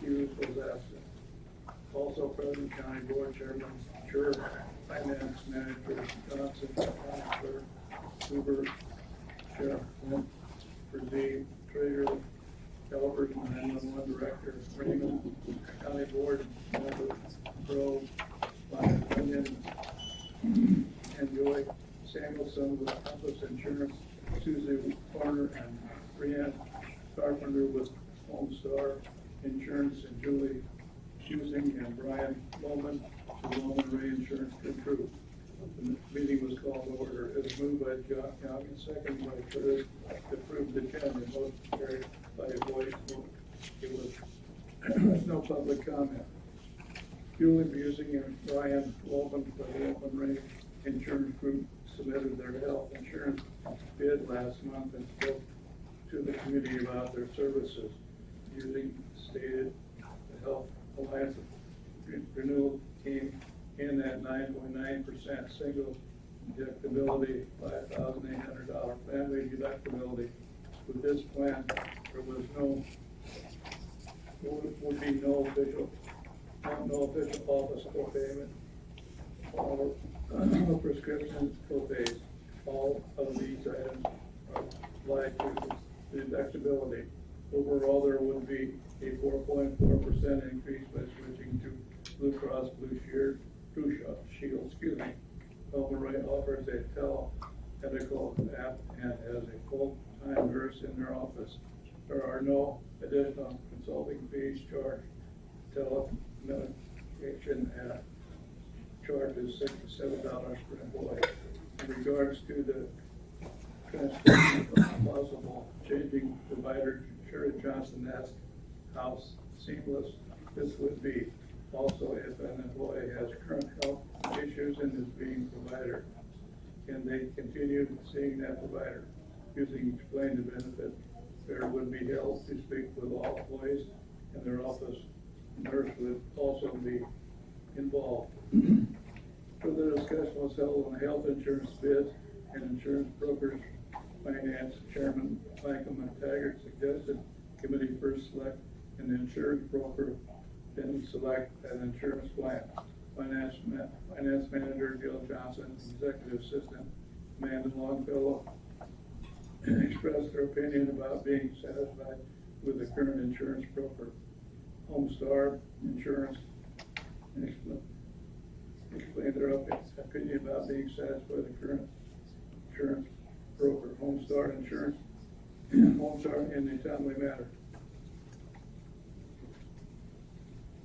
Hughes was absent. Also present, County Board Chairman, Sure, Finance Manager Johnson, County Clerk, Huber, Sheriff Flint, Brzee, Treasurer, Calvert, 911 Director, Raymond, County Board Member, Grove, Lion, Onion, and Joy Samuelson with Compass Insurance, Susie Warner, and Brianne Carpenter with Home Star Insurance, and Julie Husing and Brian Bowman to Bowman Reinsurance Control. The meeting was called to order. It was moved by John Young and seconded by Curtis to approve the agenda. Motion carried by a voice vote. There was no public comment. Julie Busing and Brian Bowman for the Bowman Reinsurance Group submitted their health insurance bid last month and spoke to the committee about their services. Using stated the Health Alliance renewal came in at 9.9% single deductibility, $5,800 family deductibility. With this plan, there was would be no official office co-payment or prescription co-pays. All of these items are applied to the deductibility. Overall, there would be a 4.4% increase by switching to Blue Cross Blue Shield, Illinois offers a telemedical app and has a full-time nurse in their office. There are no additional consulting fees charged. Telemedication app charges $6 to $7 per employee. In regards to the transition of possible changing provider, Sherry Johnson asked how seamless this would be. Also, if an employee has current health issues and is being provider, can they continue seeing that provider? Using explained the benefit, there would be held to speak with all employees in their office. Nurse would also be involved. Further discussion was held on health insurance bids and insurance brokers Finance Chairman Michael McTaggart suggested committee first select an insurance broker, then select an insurance plan. Finance Manager Gil Johnson, Executive Assistant Amanda Longfellow expressed their opinion about being satisfied with the current insurance broker. Homestar Insurance explained their opinion about being satisfied with the current insurance broker. Homestar Insurance, Homestar in a timely manner.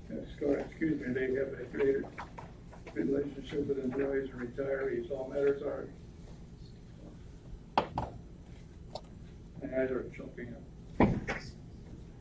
Excuse me, they have a greater relationship with employees and retirees. All matters are. My eyes are choking up.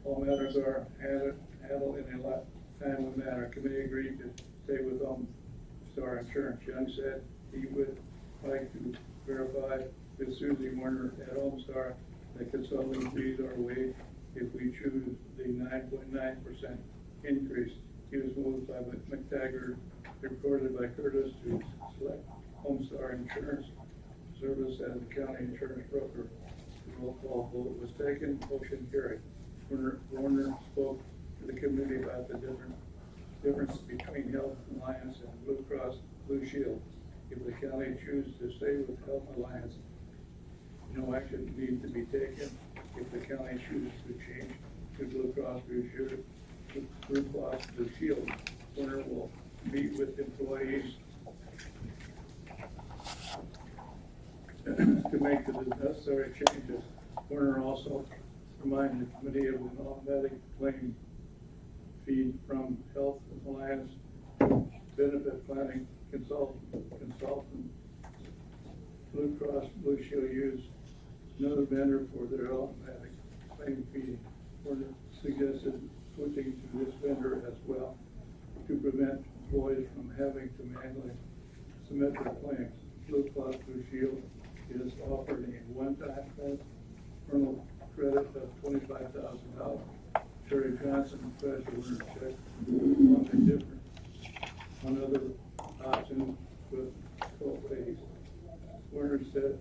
All matters are handled in a timely manner. Committee agreed to stay with Homestar Insurance. Young said he would like to verify with Susie Warner at Homestar that consulting fees are waived if we choose the 9.9% increase. He was moved by McTaggart, recorded by Curtis to select Homestar Insurance Service as the county insurance broker. The roll call vote was taken, motion carried. Warner spoke to the committee about the difference between Health Alliance and Blue Cross Blue Shield. If the county chooses to stay with Health Alliance, no action needs to be taken. If the county chooses to change to Blue Cross Blue Shield, Warner will meet with employees to make the necessary changes. Warner also reminded the committee of an automatic claim fee from Health Alliance benefit planning consultant. Blue Cross Blue Shield used another vendor for their automatic claim fee. Warner suggested switching to this vendor as well to prevent employees from having to manually submit their claims. Blue Cross Blue Shield is offered a one-time internal credit of $25,000. Terry Johnson, Treasurer, checked on the difference on other options with co-pays. Warner said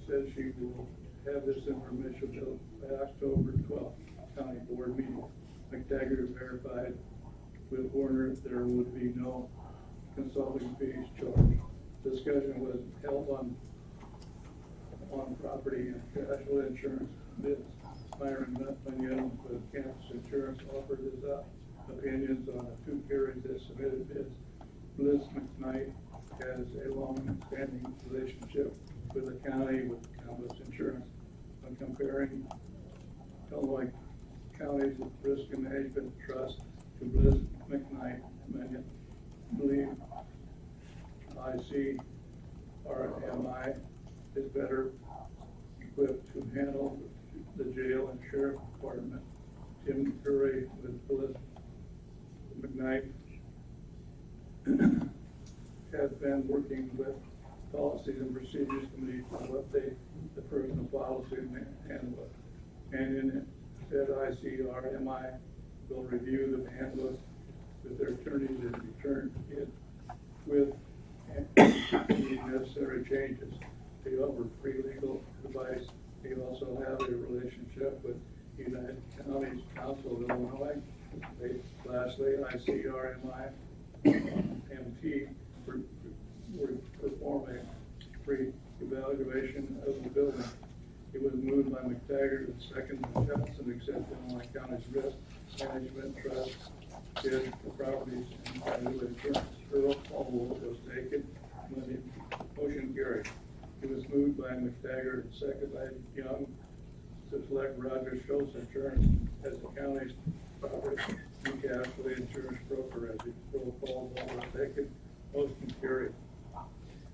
she will have this information built by October 12th county board meeting. McTaggart verified with Warner there would be no consulting fees charged. Discussion was held on property and casualty insurance bids. Myron Young with Campus Insurance offered his opinions on the two carriers that submitted bids. Bliss McKnight has a long-standing relationship with the county with Campus Insurance. When comparing Illinois counties with risk management trust to Bliss McKnight, many believe ICRMI is better equipped to handle the jail and sheriff department. Tim Curry with Bliss McKnight has been working with Policies and Procedures Committee to update the personal policy handbook. And in it said ICRMI will review the handbook with their attorneys and return it with any necessary changes. They offer free legal advice. They also have a relationship with United Counties Council of Illinois. Lastly, ICRMI MT were performing free evaluation of the building. It was moved by McTaggart and second by Johnson, accepted Illinois County's risk management trust bid for properties and casualty insurance. Earl call was taken. Motion carried. It was moved by McTaggart and second by Young to select Roger Schultz Insurance as the county's property and casualty insurance broker. As the roll call vote was taken, motion carried.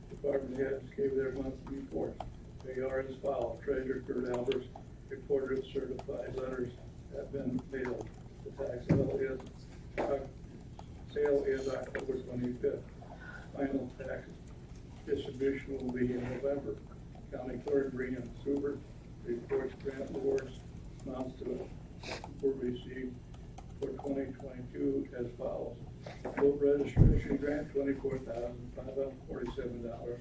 Department heads gave their monthly reports. They are as follows. Treasurer Kurt Albers reported certified letters have been mailed. The tax sale is October 25th. Final tax distribution will be in November. County Clerk Brian Subert reports grant awards amounts to were received for 2022 as follows. Vote registration grant $24,547.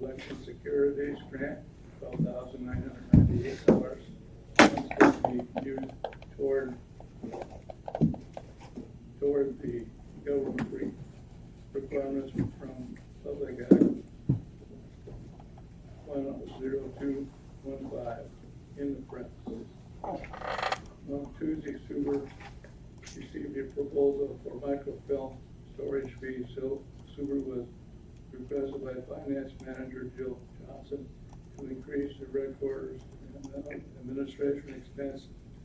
Election securities grant $12,998. Funds can be used toward the government requirements from Public Act 10215 in the parentheses. On Tuesday, Suber received a proposal for microfilm storage fee. So Suber was requested by Finance Manager Jill Johnson to increase the recorders and administration expense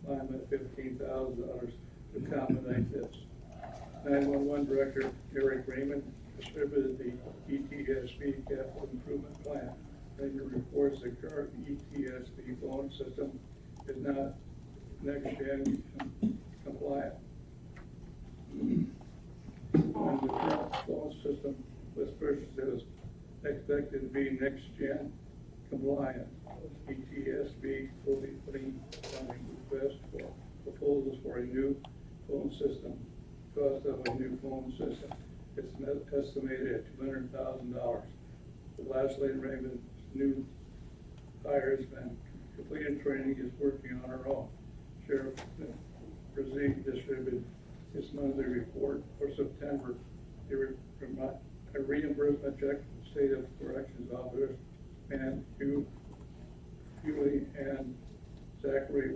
line by $15,000 to accommodate this. 911 Director Eric Raymond distributed the ETSB capital improvement plan. Raymond reports the current ETSB phone system is not next-gen compliant. And the current phone system was purchased as expected to be next-gen compliant. ETSB will be putting on a request for proposals for a new phone system. Cost of a new phone system is estimated at $200,000. Lastly, Raymond's new hire has been completed training, is working on her own. Sheriff Brazil distributed his monthly report for September. A reimbursement check from the State of Corrections Officers and Hewley and Zachary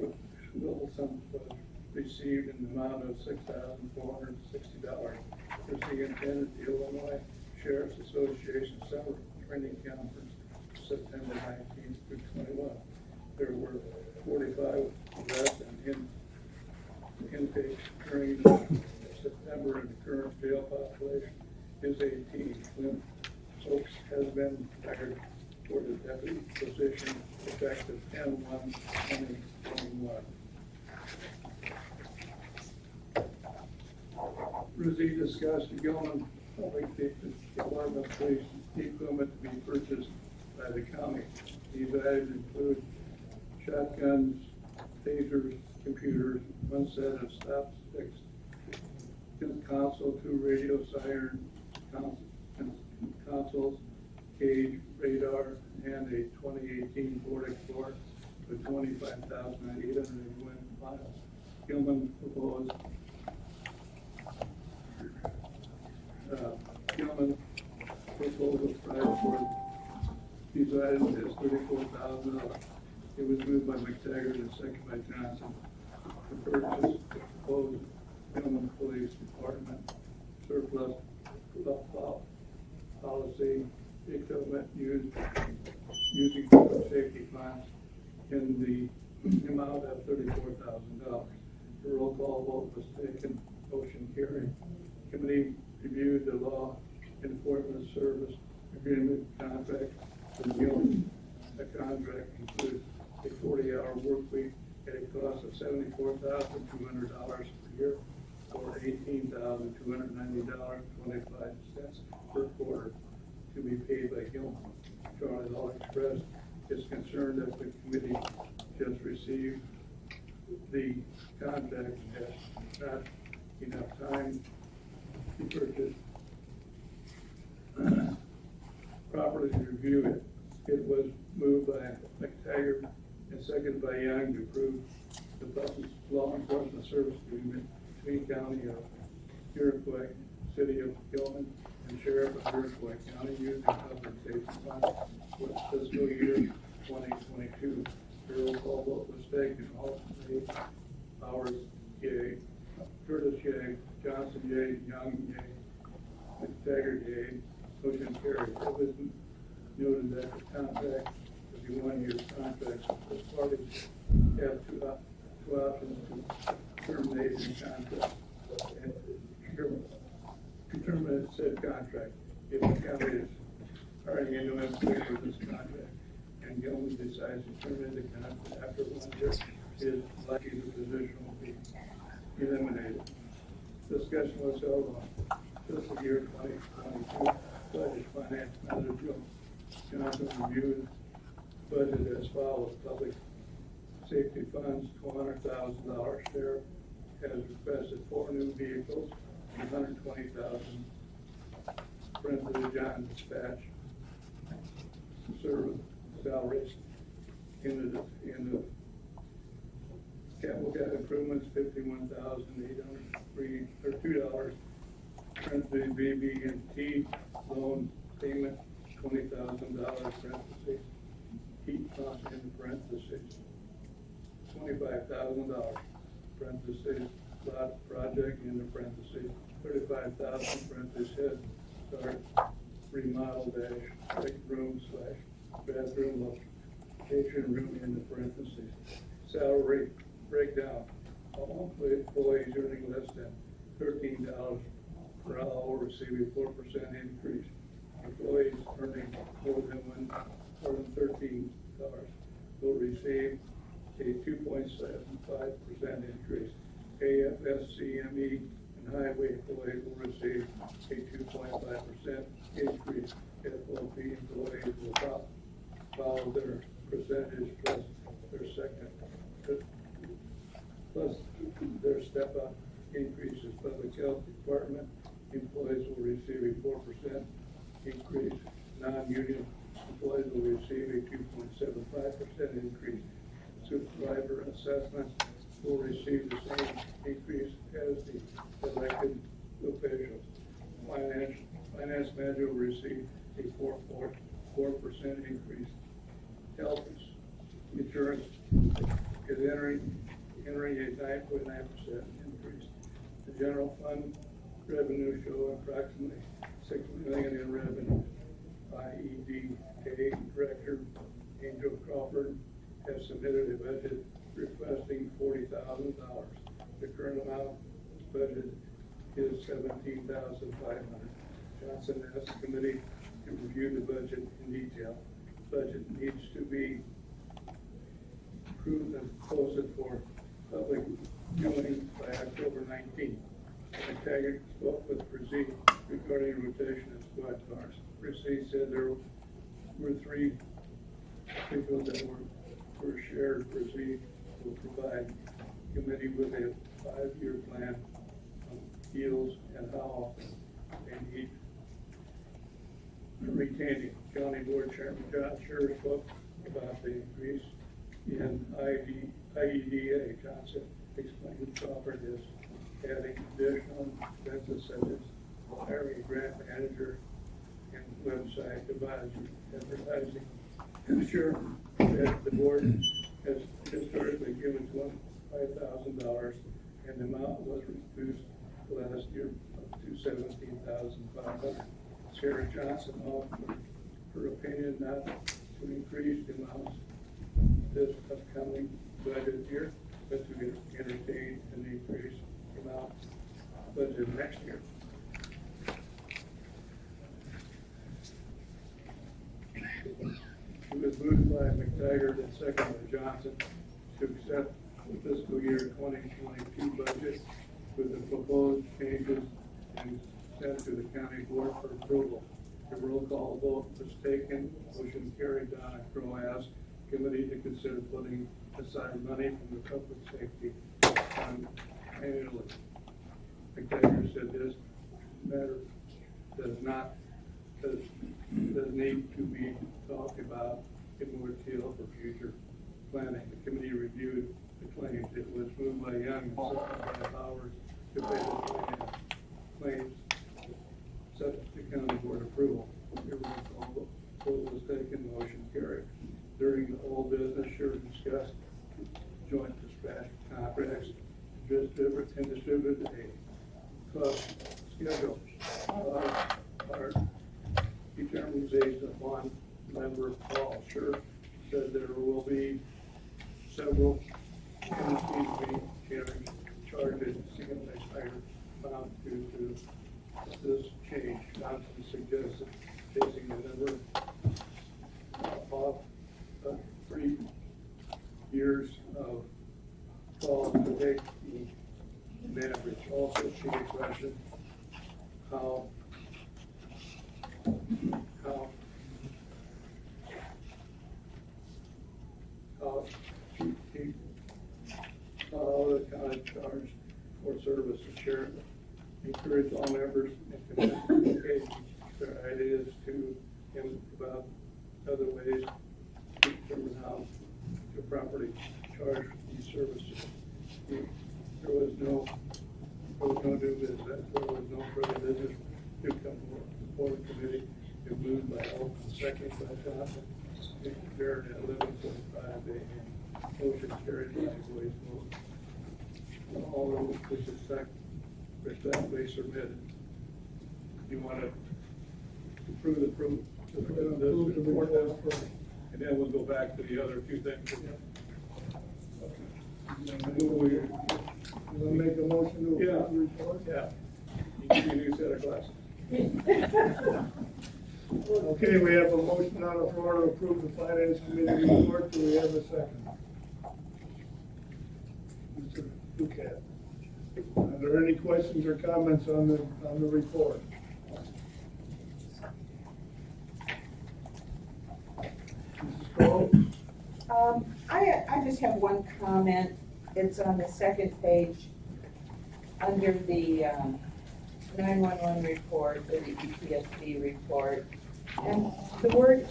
Wilson was received in the amount of $6,460. Brazil attended the Illinois Sheriff's Association Summer Training Conference September 19th through 21. There were 45 arrests and intakes during September, and the current jail population is 18. Clint Oaks has been hired for the deputy position effective 10/1/2021. Brazil discussed the Gilman Public Department police equipment to be purchased by the county. These items include shotguns, tasers, computers, one set of stop sticks, console, 2 radio siren consoles, cage, radar, and a 2018 Ford Explorer with 25,801 miles. Gilman proposed price for these items is $34,000. It was moved by McTaggart and seconded by Johnson to purchase the proposed Gilman Police Department surplus policy equipment using safety funds in the amount of $34,000. The roll call vote was taken, motion carried. Committee reviewed the law enforcement service agreement contract with Gilman. The contract includes a 40-hour work week at a cost of $74,200 per year, or $18,290.25 per quarter, to be paid by Gilman. Charlie Hall expressed his concern that the committee just received the contract and has not enough time to purchase properly to review it. It was moved by McTaggart and seconded by Young to approve the public law enforcement service agreement between County of Iroquois, City of Gilman, and Sheriff of Iroquois County using public safety funds for fiscal year 2022. The roll call vote was taken. All three Powers, yea. Curtis, yea. Johnson, yea. Young, yea. McTaggart, yea. Motion carried. It was noted that the contract is a one-year contract. The parties have two options to terminate the contract and terminate said contract. If the county is already in no employee with this contract and Gilman decides to terminate the contract after 1 year, it is likely the position will be eliminated. Discussion was held on fiscal year 2022 budget. Finance Manager Jill Johnson reviewed budget as follows. Public safety funds, $200,000. Sheriff has requested 4 new vehicles and $120,000. Brent John dispatch service salaries in the capital cat improvements, $51,802. Parentheses, BB&T loan payment, $20,000, parentheses. Heat pump in parentheses, $25,000, parentheses. Lot project in the parentheses, $35,000, parentheses, head start remodel dash, break room slash bathroom location room in the parentheses. Salary breakdown, all employees earning less than $13 per hour will receive a 4% increase. Employees earning more than $13 will receive a 2.75% increase. AFSCME and highway employees will receive a 2.5% increase. FOP employees will follow their percentage plus their step up increases. Public health department employees will receive a 4% increase. Non-union employees will receive a 2.75% increase. Supervisor assessments will receive the same increase as the elected officials. Finance manager will receive a 4% increase. Health insurance is entering a 9.9% increase. The general fund revenue show approximately $6 million in revenue. IEDA Director Angel Crawford has submitted a budget requesting $40,000. The current amount budget is $17,500. Johnson asked the committee to review the budget in detail. Budget needs to be approved and posted for public viewing by October 19th. McTaggart spoke with Brzee regarding rotation of squad cars. Brzee said there were 3 vehicles that were shared. Brzee will provide committee with a 5-year plan on deals and how often they need retaining. County Board Chairman John Scher spoke about the increase in IEDA. Johnson explained Crawford is adding additional expenses such as hiring a grant manager and website advertising. Sure that the board has historically given $25,000 and the amount was reduced last year up to $17,500. Sarah Johnson offered her opinion not to increase the amounts this upcoming budget year, but to entertain an increase amount budget next year. It was moved by McTaggart and seconded by Johnson to accept the fiscal year 2022 budget with the proposed changes and sent to the county board for approval. The roll call vote was taken. Motion carried. Donna Crowe asked committee to consider putting aside money from the public safety fund annually. McTaggart said this matter does need to be talked about in more detail for future planning. The committee reviewed the claims. It was moved by Young and seconded by Howard to pay the claims subject to county board approval. The roll call vote was taken. Motion carried. During the whole business, Sure discussed joint dispatch contracts and distributed a cost schedule. Our determination of one member, Paul Sure, said there will be several entities being charged significantly higher amount due to this change. Johnson suggested basing the number off 3 years of calls to take the average. Also, she questioned how the county charge for service assurance. Encourage all members and communicate their ideas to him about other ways to determine how property charged for these services. There was no new business, there was no further business to come before the committee. It moved by Alton, second by Johnson, adjourned at 11:45 a.m. Motion carried by voice vote. All those which is respectfully submitted. You want to approve the report now first, and then we'll go back to the other few things. You wanna make a motion to approve the report? Yeah. You need a new set of glasses. Okay, we have a motion on the floor to approve the finance committee report. Do we have a second? Mr. Ducat. Are there any questions or comments on the report? Mrs. Cole? I just have one comment. It's on the second page, under the 911 report, or the ETSB report. And the word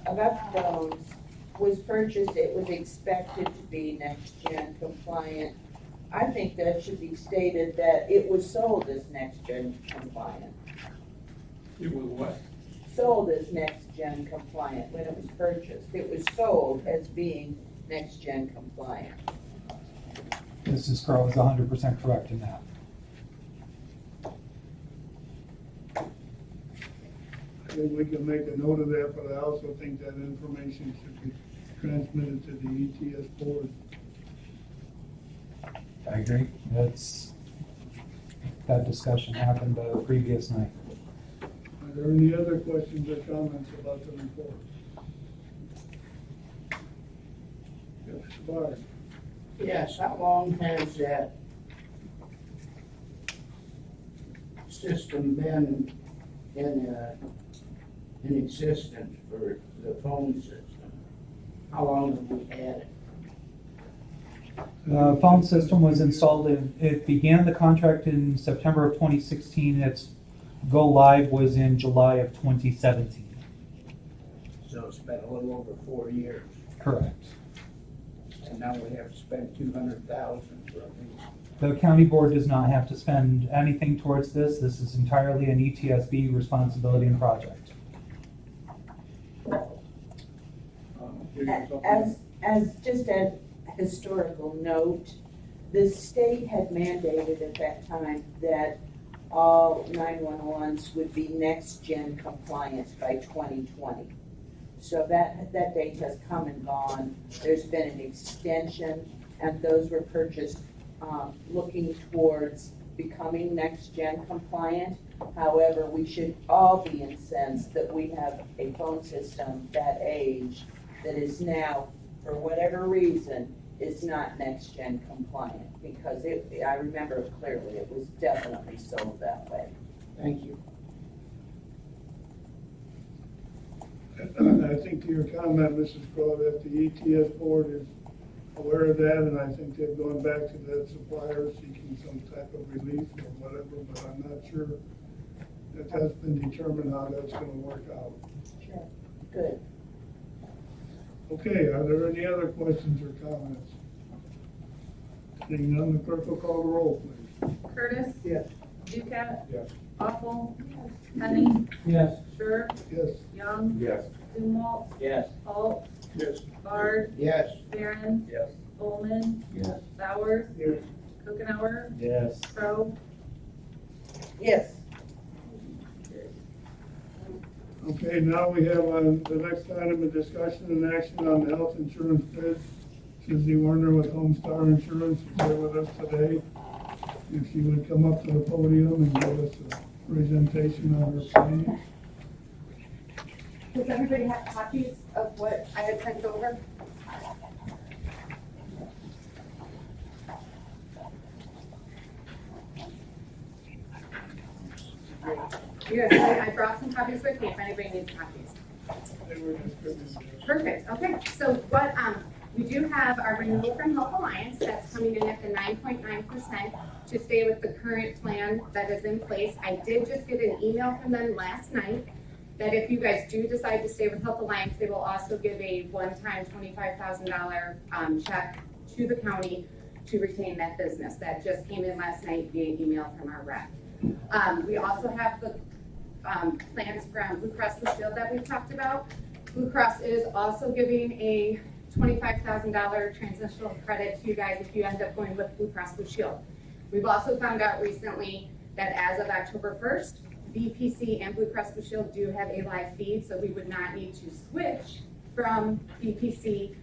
about phones was purchased, it was expected to be next-gen compliant. I think that should be stated that it was sold as next-gen compliant. It was what? Sold as next-gen compliant when it was purchased. It was sold as being next-gen compliant. Mrs. Crowe is 100% correct in that. I think we can make a note of that, but I also think that information should be transmitted to the ETS board. I agree. That discussion happened the previous night. Are there any other questions or comments about the report? Yes, Bart. Yes, how long has that system been in existence for the phone system? How long have we had it? The phone system was installed it began the contract in September of 2016. Its go live was in July of 2017. So it's been a little over 4 years, Correct. and now we have to spend $200,000 for a new. The county board does not have to spend anything towards this. This is entirely an ETSB responsibility and project. As just a historical note, the state had mandated at that time that all 911s would be next-gen compliant by 2020. So that date has come and gone. There's been an extension, and those were purchased looking towards becoming next-gen compliant. However, we should all be incensed that we have a phone system that age that is now, for whatever reason, is not next-gen compliant, because I remember it clearly, it was definitely sold that way. Thank you. I think to your comment, Mrs. Crowe, that the ETS board is aware of that, and I think they've gone back to that supplier seeking some type of relief or whatever, but I'm not sure that that's been determined how that's gonna work out. Sure. Good. Okay, are there any other questions or comments? Seeing none, the clerk will call the roll, please. Curtis? Yes. Ducat? Yes. Awful? Henning? Yes. Sure? Yes. Young? Yes. Zumwalt? Yes. Holt? Yes. Bard? Yes. Barron? Yes. Bowman? Yes. Bowers? Yes. Kuchenauer? Yes. Crowe? Yes. Okay, now we have on the next item of discussion and action on the health insurance bid. Susie Werner with Homestar Insurance is here with us today. If she would come up to the podium and give us a presentation on her plan. Does everybody have copies of what I had sent over? Yes, I brought some copies with me if anybody needs copies. They were distributed. Perfect, okay. So what, we do have our renewal from Health Alliance that's coming in at the 9.9% to stay with the current plan that is in place. I did just get an email from them last night that if you guys do decide to stay with Health Alliance, they will also give a one-time $25,000 check to the county to retain that business. That just came in last night via email from our rep. We also have the plans from Blue Cross Blue Shield that we've talked about. Blue Cross is also giving a $25,000 transitional credit to you guys if you end up going with Blue Cross Blue Shield. We've also found out recently that as of October 1st, BPC and Blue Cross Blue Shield do have a live feed, so we would not need to switch from BPC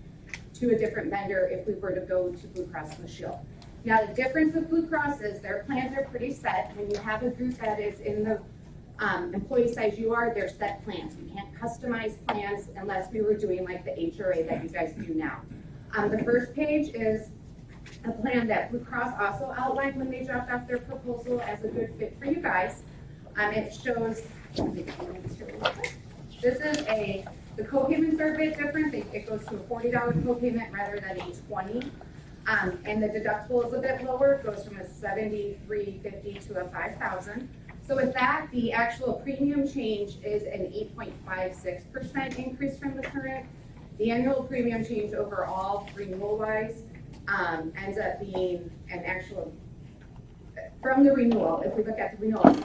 to a different vendor if we were to go to Blue Cross Blue Shield. Now, the difference with Blue Cross is their plans are pretty set. When you have a group that is in the employee size you are, they're set plans. We can't customize plans unless we were doing like the HRA that you guys do now. The first page is a plan that Blue Cross also outlined when they dropped off their proposal as a good fit for you guys. It shows, this is the co-payments are a bit different. It goes to a $40 co-payment rather than a $20. And the deductible is a bit lower. It goes from a $73.50 to a $5,000. So with that, the actual premium change is an 8.56% increase from the current. The annual premium change overall, renewal-wise, ends up being an actual, from the renewal, if we look at the renewal,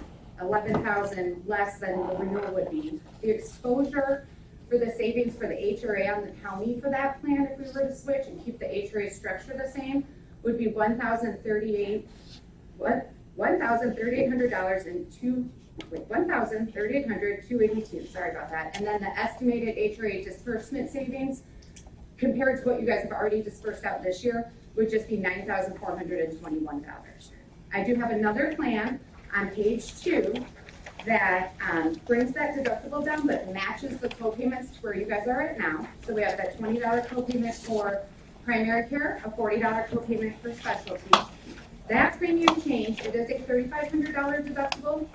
$11,000 less than the renewal would be. The exposure for the savings for the HRA on the county for that plan, if we were to switch and keep the HRA structure the same, would be $1,382. Sorry about that. And then the estimated HRA disbursement savings compared to what you guys have already dispersed out this year would just be $9,421. I do have another plan on page 2 that brings that deductible down but matches the co-payments to where you guys are at now. So we have that $20 co-payment for primary care, a $40 co-payment for specialty. That premium change, it is a $3,500 deductible.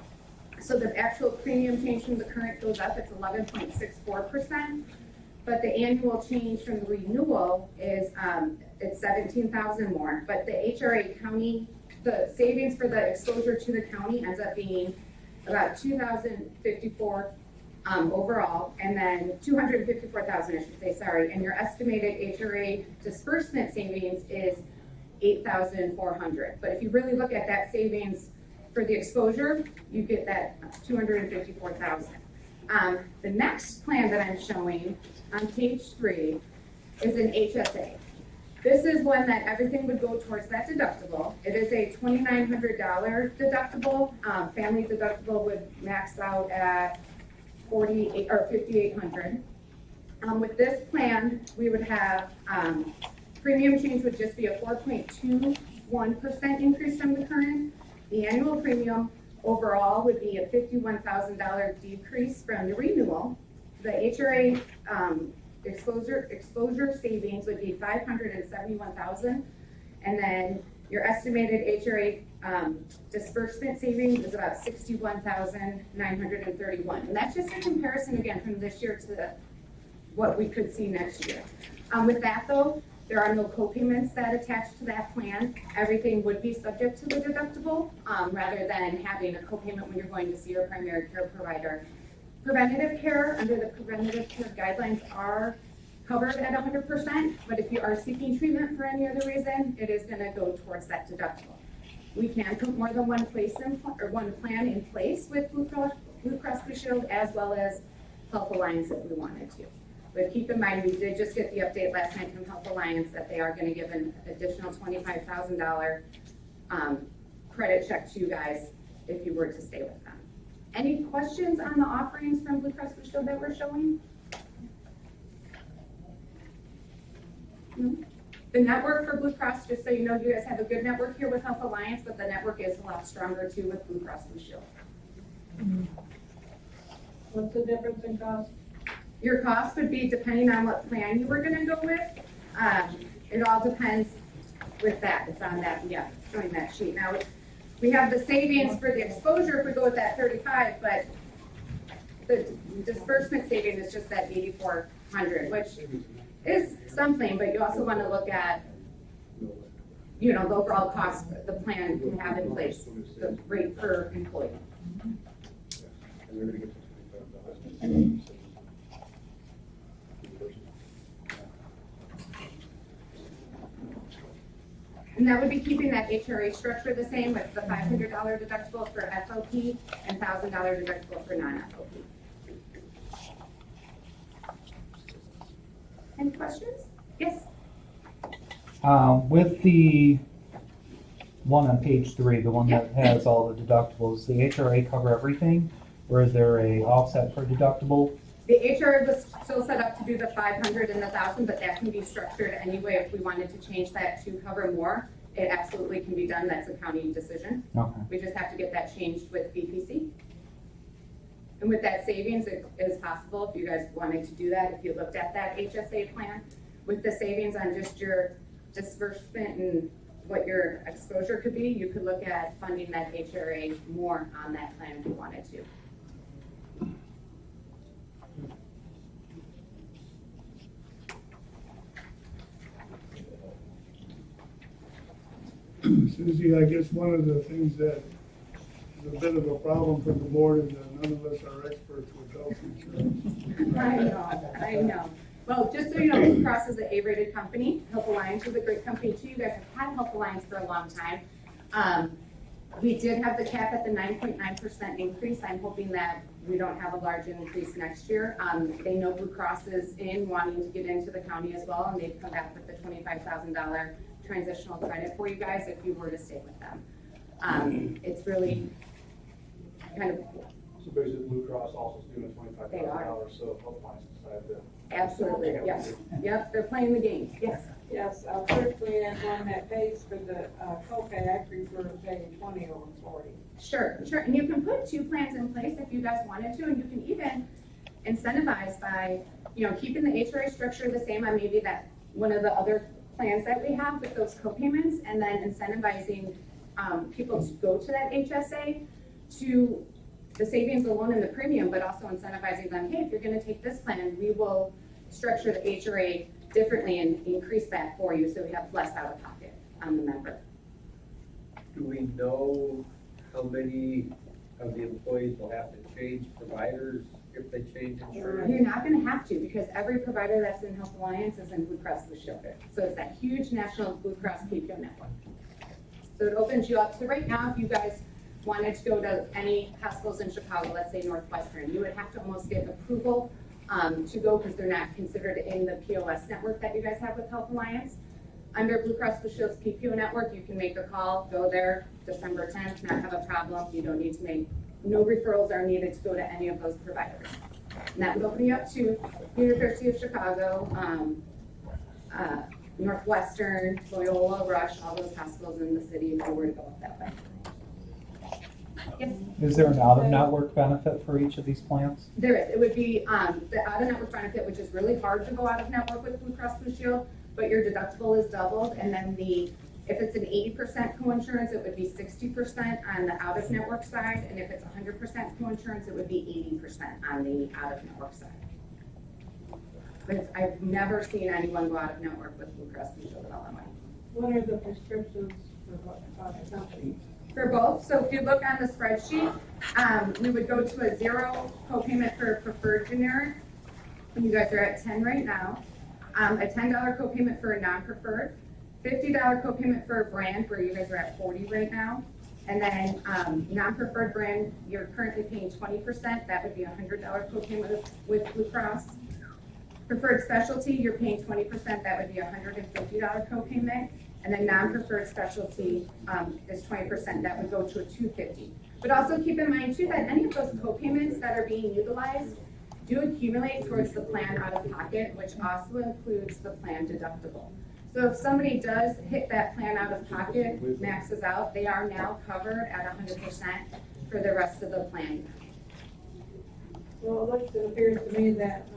So the actual premium change from the current goes up, it's 11.64%. But the annual change from the renewal is it's $17,000 more. But the HRA county, the savings for the exposure to the county ends up being about $2,054 overall, and then $254,000, I should say, sorry. And your estimated HRA disbursement savings is $8,400. But if you really look at that savings for the exposure, you get that $254,000. The next plan that I'm showing on page 3 is an HSA. This is one that everything would go towards that deductible. It is a $2,900 deductible. Family deductible would max out at $4,800 or $5,800. With this plan, we would have premium change would just be a 4.21% increase from the current. The annual premium overall would be a $51,000 decrease from the renewal. The HRA exposure savings would be $571,000, and then your estimated HRA disbursement savings is about $61,931. And that's just a comparison again from this year to what we could see next year. With that though, there are no co-payments that attach to that plan. Everything would be subject to the deductible rather than having a co-payment when you're going to see your primary care provider. Preventative care under the preventative care guidelines are covered at 100%, but if you are seeking treatment for any other reason, it is going to go towards that deductible. We can put more than one plan in place with Blue Cross Blue Shield as well as Health Alliance if we wanted to. But keep in mind, we did just get the update last night from Health Alliance that they are going to give an additional $25,000 credit check to you guys if you were to stay with them. Any questions on the offerings from Blue Cross Blue Shield that we're showing? No? The network for Blue Cross, just so you know, you guys have a good network here with Health Alliance, but the network is a lot stronger too with Blue Cross Blue Shield. What's the difference in cost? Your cost would be depending on what plan you were going to go with. It all depends with that. It's on that, yeah, showing that sheet. Now, we have the savings for the exposure if we go with that 35, but the disbursement saving is just that 8,400, which is something, but you also want to look at, you know, the overall cost the plan can have in place, the rate per employee. And that would be keeping that HRA structure the same with the $500 deductible for FOP and $1,000 deductible for non-FOP. Any questions? Yes? With the one on page 3, the one that has all the deductibles, the HRA cover everything, or is there a offset for deductible? The HRA was still set up to do the 500 and the 1,000, but that can be structured anyway. If we wanted to change that to cover more, it absolutely can be done. That's a county decision. Okay. We just have to get that changed with BPC. And with that savings, it is possible if you guys wanted to do that, if you looked at that HSA plan, with the savings on just your disbursement and what your exposure could be, you could look at funding that HRA more on that plan if you wanted to. Susie, I guess one of the things that is a bit of a problem for the board is that none of us are experts with health insurance. I know. Well, just so you know, Blue Cross is an A-rated company. Health Alliance is a great company too. You guys have had Health Alliance for a long time. We did have the cap at the 9.9% increase. I'm hoping that we don't have a large increase next year. They know Blue Cross is in wanting to get into the county as well, and they've come back with the $25,000 transitional credit for you guys if you were to stay with them. It's really kind of. So basically Blue Cross also is doing $25,000, so Health Alliance decided to. Absolutely, yes. Yep, they're playing the game, yes. Yes, firstly, and on that base for the copay, I prefer paying 20 over 40. Sure, and you can put 2 plans in place if you guys wanted to, and you can even incentivize by, keeping the HRA structure the same on maybe that one of the other plans that we have with those co-payments, and then incentivizing people to go to that HSA to the savings alone and the premium, but also incentivizing them, hey, if you're gonna take this plan, we will structure the HRA differently and increase that for you so we have less out of pocket on the member. Do we know how many of the employees will have to change providers if they change insurance? You're not gonna have to, because every provider that's in Health Alliance is in Blue Cross Blue Shield. So it's that huge national Blue Cross PPO network. So it opens you up. So right now, if you guys wanted to go to any hospitals in Chicago, let's say Northwestern, you would have to almost get approval to go because they're not considered in the POS network that you guys have with Health Alliance. Under Blue Cross Blue Shield's PPO network, you can make a call, go there December 10th, not have a problem. You don't need to make, no referrals are needed to go to any of those providers. And that would open you up to University of Chicago, Northwestern, Loyola, Rush, all those hospitals in the city if you were to go up that way. Yes? Is there an out-of-network benefit for each of these plans? There is. It would be the out-of-network benefit, which is really hard to go out-of-network with Blue Cross Blue Shield, but your deductible is doubled, and then if it's an 80% co-insurance, it would be 60% on the out-of-network side, and if it's 100% co-insurance, it would be 80% on the out-of-network side. But I've never seen anyone go out-of-network with Blue Cross Blue Shield at all. What are the prescriptions for what companies? For both. So if you look on the spreadsheet, we would go to a 0 copayment for preferred generic. You guys are at 10 right now. A $10 copayment for a non-preferred, $50 copayment for a brand where you guys are at 40 right now. And then non-preferred brand, you're currently paying 20%. That would be a $100 copayment with Blue Cross. Preferred specialty, you're paying 20%. That would be a $150 copayment. And then non-preferred specialty is 20%. That would go to a $250. But also keep in mind too that any of those co-payments that are being utilized do accumulate towards the plan out of pocket, which also includes the plan deductible. So if somebody does hit that plan out of pocket, maxes out, they are now covered at 100% for the rest of the plan. Well, it appears to me that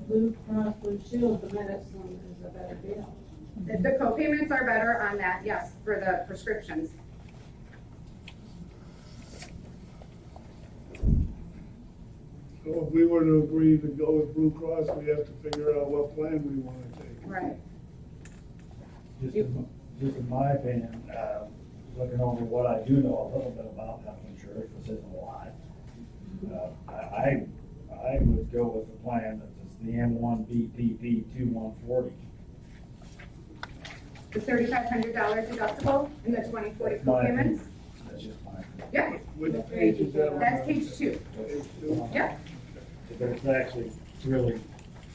Blue Cross Blue Shield, the medicine is a better deal. The co-payments are better on that, yes, for the prescriptions. So if we were to agree to go with Blue Cross, we have to figure out what plan we want to take. Right. Just in my opinion, looking over what I do know a little bit about health insurance, which isn't a lot, I would go with the plan that is the M1 BPP 2140. The $3,500 deductible and the 2040 That's my co-payments? opinion. That's just my opinion. Yeah, Which page is that on? that's page 2. Page 2? Yeah, But it's actually really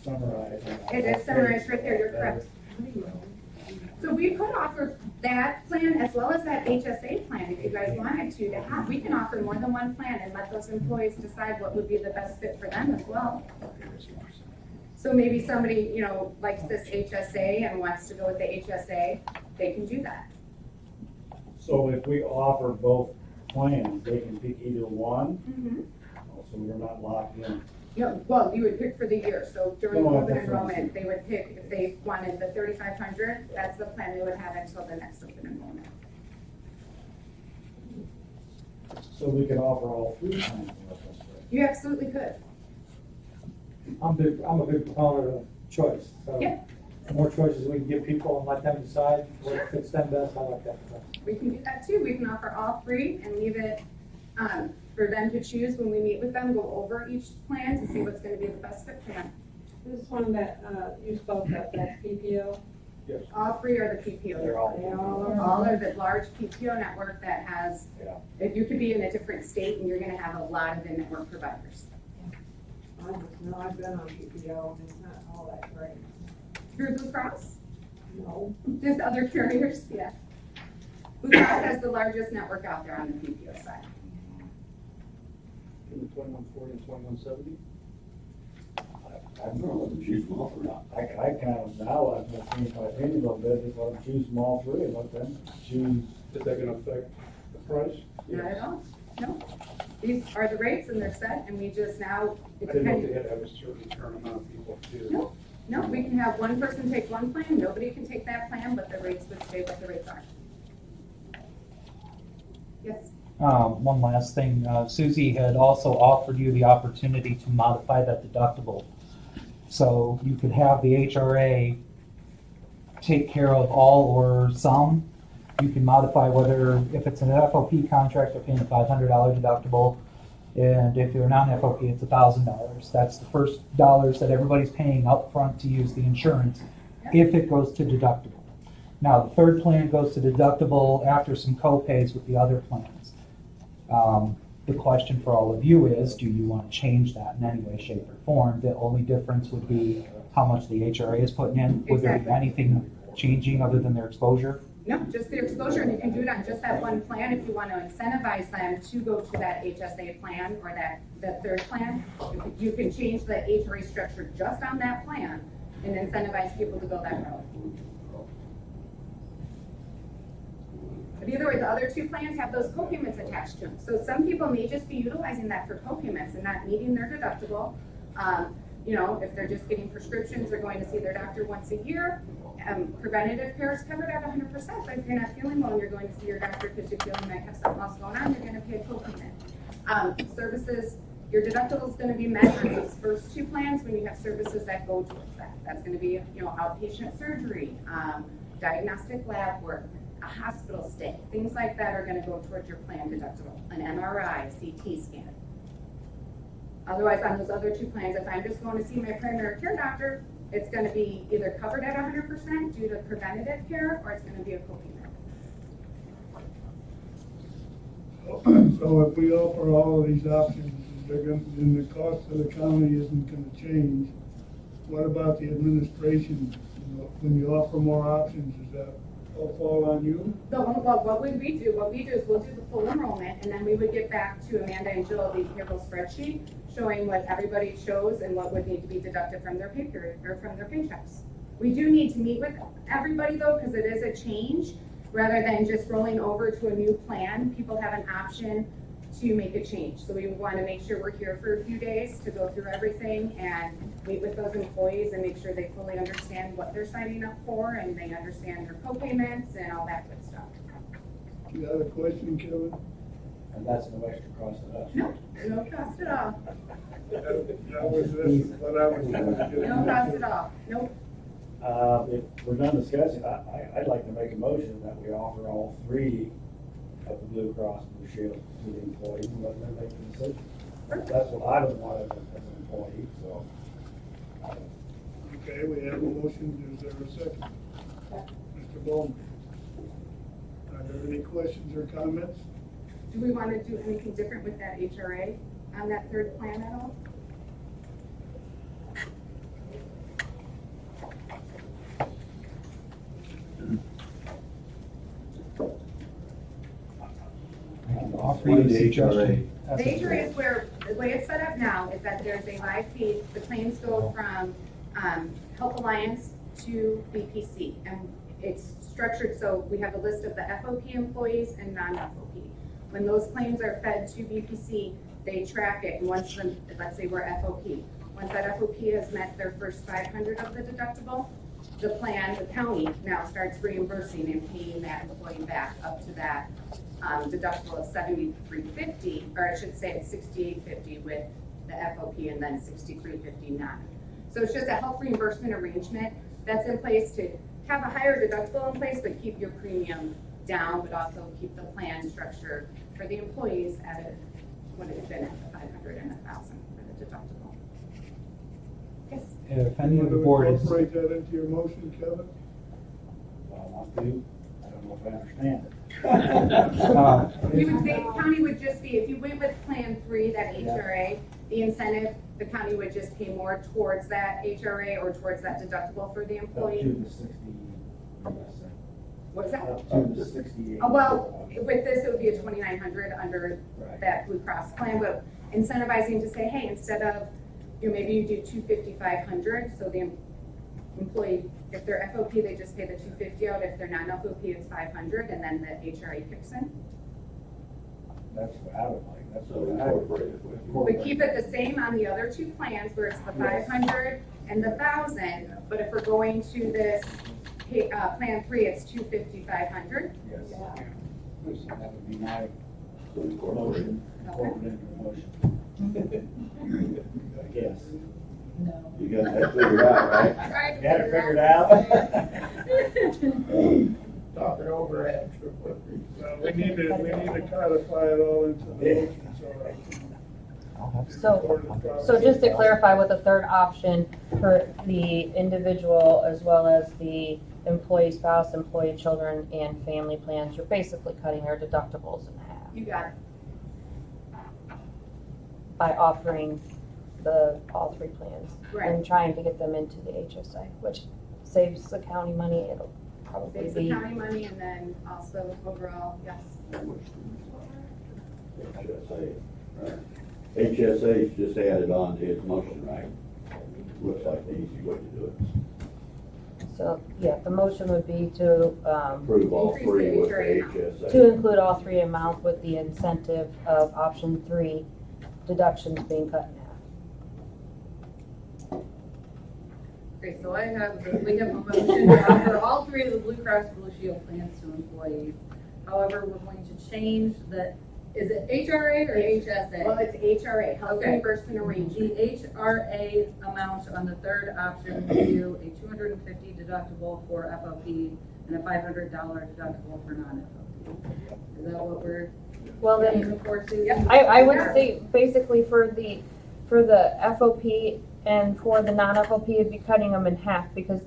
summarized. it is summarized right there, you're correct. So we could offer that plan as well as that HSA plan if you guys wanted to have. We can offer more than one plan and let those employees decide what would be the best fit for them as well. So maybe somebody, you know, likes this HSA and wants to go with the HSA, they can do that. So if we offer both plans, they can pick either one, Mm-hmm. so we're not locked in. No, well, you would pick for the year, so during Oh, open that's what I'm enrollment, they would pick, if they wanted the 3,500, that's the plan they would have until the next open enrollment. So we can offer all three plans. You absolutely could. I'm a big proponent of choice, so. Yeah. The more choices we can give people and let them decide what fits them best, I like that. We can do that too. We can offer all three and leave it for them to choose when we meet with them, go over each plan to see what's gonna be the best fit for them. This one that, you spoke of, that's PPO? Yes. All three are the PPO. They're all- They all All are the large PPO network that has, Yeah. if you could be in a different state and you're gonna have a lot of in-network providers. I just know I've been on PPO and it's not all that great. Through Blue Cross? No. Just other carriers, yeah. Blue Cross has the largest network out there on the PPO side. In the 2140 and 2170? I don't know whether she's small or not. I kind of, now I've changed my opinion a little bit, just let them choose from all three, and let them choose. Is that gonna affect the price? Not at all, no. These are the rates and they're set and we just now, I it didn't know if they depends. had to have a certain turn amount of people too. No, no, we can have one person take one plan, nobody can take that plan, but the rates would stay what the rates are. Yes, One last thing, Susie had also offered you the opportunity to modify that deductible. So you could have the HRA take care of all or some. You can modify whether, if it's an FOP contract, they're paying a $500 deductible. And if you're non-FOP, it's $1,000. That's the first dollars that everybody's paying up front to use the insurance, if it goes to deductible. Now, the third plan goes to deductible after some co-pays with the other plans. The question for all of you is, do you want to change that in any way, shape, or form? The only difference would be how much the HRA is putting in. Would there be Exactly. anything changing other than their exposure? no, just the exposure and you can do it on just that one plan if you want to incentivize them to go to that HSA plan or that third plan. You can change the HRA structure just on that plan and incentivize people to go that route. But either way, the other two plans have those co-payments attached to them. So some people may just be utilizing that for co-payments and not meeting their deductible. You know, if they're just getting prescriptions, they're going to see their doctor once a year. Preventative care is covered at 100%, but if you're not feeling well and you're going to see your doctor because you feel you might have something else going on, you're going to pay a co-payment. Services, your deductible is going to be met on those first two plans when you have services that go towards that. That's going to be, you know, outpatient surgery, diagnostic lab work, a hospital stay, things like that are going to go towards your plan deductible, an MRI, CT scan. Otherwise, on those other two plans, if I'm just going to see my primary care doctor, it's going to be either covered at 100% due to preventative care, or it's going to be a co-payment. So if we offer all of these options, then the cost of the county isn't gonna change. What about the administration? You know, when you offer more options, does that all fall on you? So, well, what would we do? What we do is we'll do the full enrollment, and then we would get back to Amanda and Jill the payroll spreadsheet showing what everybody chose and what would need to be deducted from their pay period or from their paychecks. We do need to meet with everybody though, because it is a change. Rather than just rolling over to a new plan, people have an option to make a change. So we want to make sure we're here for a few days to go through everything and meet with those employees and make sure they fully understand what they're signing up for and they understand their co-payments and all that good stuff. You got a question, Kevin? And that's no extra cost to us. No, no cost at all. That was what I was trying to get. No cost at all. Nope. If we're done discussing, I'd like to make a motion that we offer all three of the Blue Cross Blue Shield to the employees and let them make the decision. That's what I would want as an employee, so. Okay, we have a motion, is there a second? Mr. Bowman. Are there any questions or comments? Do we want to do anything different with that HRA on that third plan at all? Offer you a suggestion. The HRA is where, the way it's set up now is that there's a live feed, the claims go from Health Alliance to BPC. And it's structured so we have a list of the FOP employees and non-FOP. When those claims are fed to BPC, they track it, and once the, let's say we're FOP. Once that FOP has met their first 500 of the deductible, the plan, the county now starts reimbursing and paying that employee back up to that deductible of $73.50, or I should say it's $68.50 with the FOP and then $63.50 non. So it's just a health reimbursement arrangement that's in place to have a higher deductible in place, but keep your premium down, but also keep the plan structure for the employees at a, what it's been at, the 500 and 1,000 for the deductible. Yes. If any of the board is. Incorporate that into your motion, Kevin? Well, I want to, I don't know if I understand it. You would think county would just be, if you went with Plan 3, that HRA, the incentive, the county would just pay more towards that HRA or towards that deductible for the employee. Up to the 60, What's that? up to the 68. Oh, well, with this, it would be a 2,900 under that Blue Cross plan, but incentivizing to say, hey, instead of, you know, maybe you do 250,500, so the employee, if they're FOP, they just pay the 250 out. If they're non-FOP, it's 500, and then the HRA kicks in. That's what I would like, that's So what I would. incorporate it with. We keep it the same on the other two plans where it's the 500 and the 1,000, but if we're going to this Plan 3, it's 250, 500. Yes. That would be my So incorporate. motion, incorporated into the motion. Yes. No. You got that figured out, right? Got it figured out? Talk it over after. Well, we need to codify it all into the motion, so I can. So just to clarify with the third option for the individual as well as the employee spouse, employee children, and family plans, you're basically cutting their deductibles in half You got it. by offering all three plans and trying to get them into the HSA, which saves the county money. It'll probably Saves the be. county money and then also overall, yes. HSA, right? HSA's just added on to his motion, right? Looks like the easy way to do it. So, yeah, the motion would be to, Approve all three with the HSA. to include all three amounts with the incentive of option 3, deductions being cut in half. Okay, so we have a motion to offer all three of the Blue Cross Blue Shield plans to employees. However, we're going to change is it HRA or HSA? Well, it's HRA, Health Okay. Reimbursement Arrangement. The HRA amount on the third option would do a $250 deductible for FOP and a $500 deductible for non-FOP. Is that what we're Well, then, aiming for, Susie? I would say basically for the FOP and for the non-FOP, it'd be cutting them in half because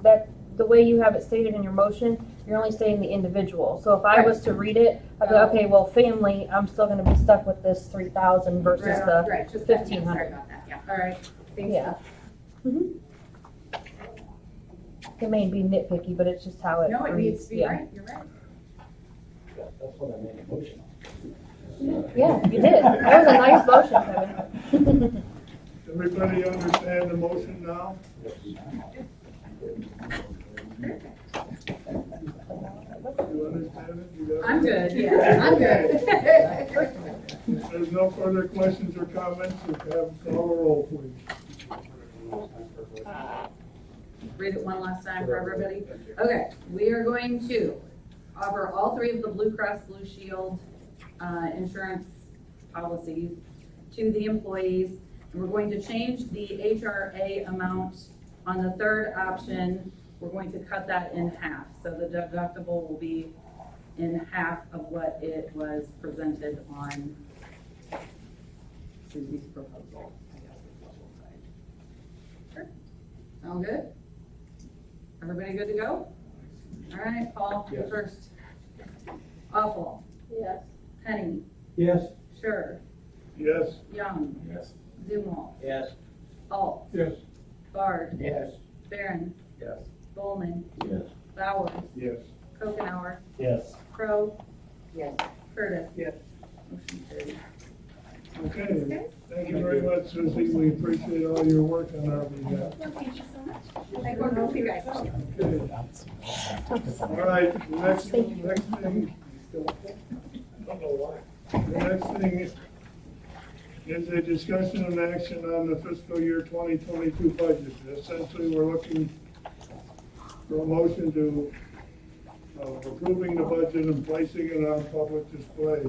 the way you have it stated in your motion, you're only saying the individual. So if I was to read it, I'd be okay, well, family, I'm still gonna be stuck with this 3,000 versus the Right, just that, 1,500. sorry about that, yeah. All right, thanks. Yeah. It may be nitpicky, but it's just how it No, it needs reads. to be Yeah. right, you're right. That's what I made a motion on. Yeah, you did. That was a nice motion, Kevin. Everybody understand the motion now? You understand it? You got it? I'm good, yeah, I'm good. If there's no further questions or comments, we have call a roll, please. Read it one last time for everybody. Okay, we are going to offer all three of the Blue Cross Blue Shield insurance policies to the employees. And we're going to change the HRA amount on the third option. We're going to cut that in half. So the deductible will be in half of what it was presented on Susie's proposal. I guess is what we'll say. Sound good? Everybody good to go? All right, Paul, you Yes. first. Awful. Yes. Penny. Yes. Sure. Yes. Young. Yes. Zumwalt. Yes. Alt. Yes. Bard. Yes. Barron. Yes. Bowman. Yes. Bowers. Yes. Kokenauer. Yes. Crow. Yes. Curtis. Yes. Motion carried. Okay, thank you very much, Susie. We appreciate all your work on our behalf. Well, thank you so much. I go to you guys. Okay. All right, the next thing, the next thing is a discussion and action on the fiscal year 2022 budget. Essentially, we're looking for a motion to approving the budget and placing it on public display,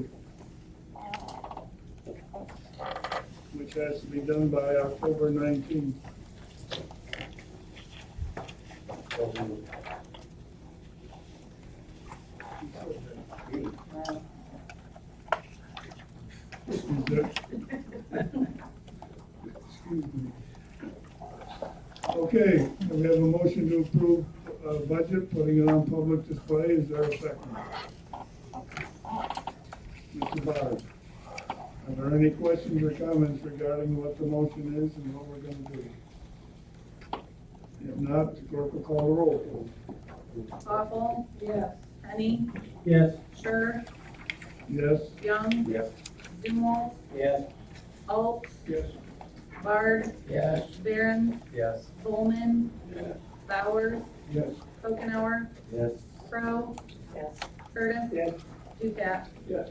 which has to be done by October 19th. Excuse me. Okay, we have a motion to approve budget, putting it on public display. Is there a second? Mr. Bard, are there any questions or comments regarding what the motion is and what we're going to do? If not, the clerk will call the roll. Awful. Yes. Penny. Yes. Sure. Yes? Young. Yes. Zumwalt. Yes. Alt. Yes. Bard. Yes. Barron. Yes. Bowman. Bowers. Yes. Kokenauer. Yes. Crow. Yes. Curtis. Yes. Ducat. Yes.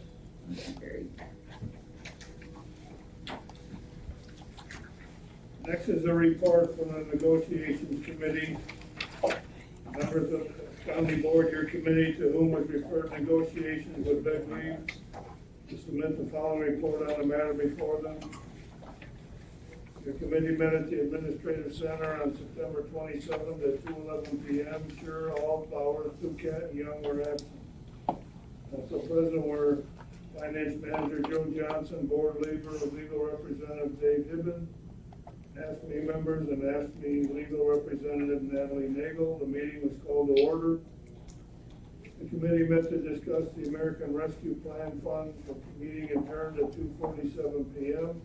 Motion carried. Next is a report from the negotiations committee. Members of the county board, your committee, to whom was referred negotiations with beg leave to submit the following report on the matter before them. Your committee met at the Administrative Center on September 27th at 2:11 p.m. Sure, all Bowers, Ducat, and Young were absent. Also present were Finance Manager Joe Johnson, Board Legal Representative Dave Hibben, AFSCME members, and AFSCME Legal Representative Natalie Nagel. The meeting was called to order. The committee met to discuss the American Rescue Plan Fund. The meeting adjourned at 2:47 p.m.,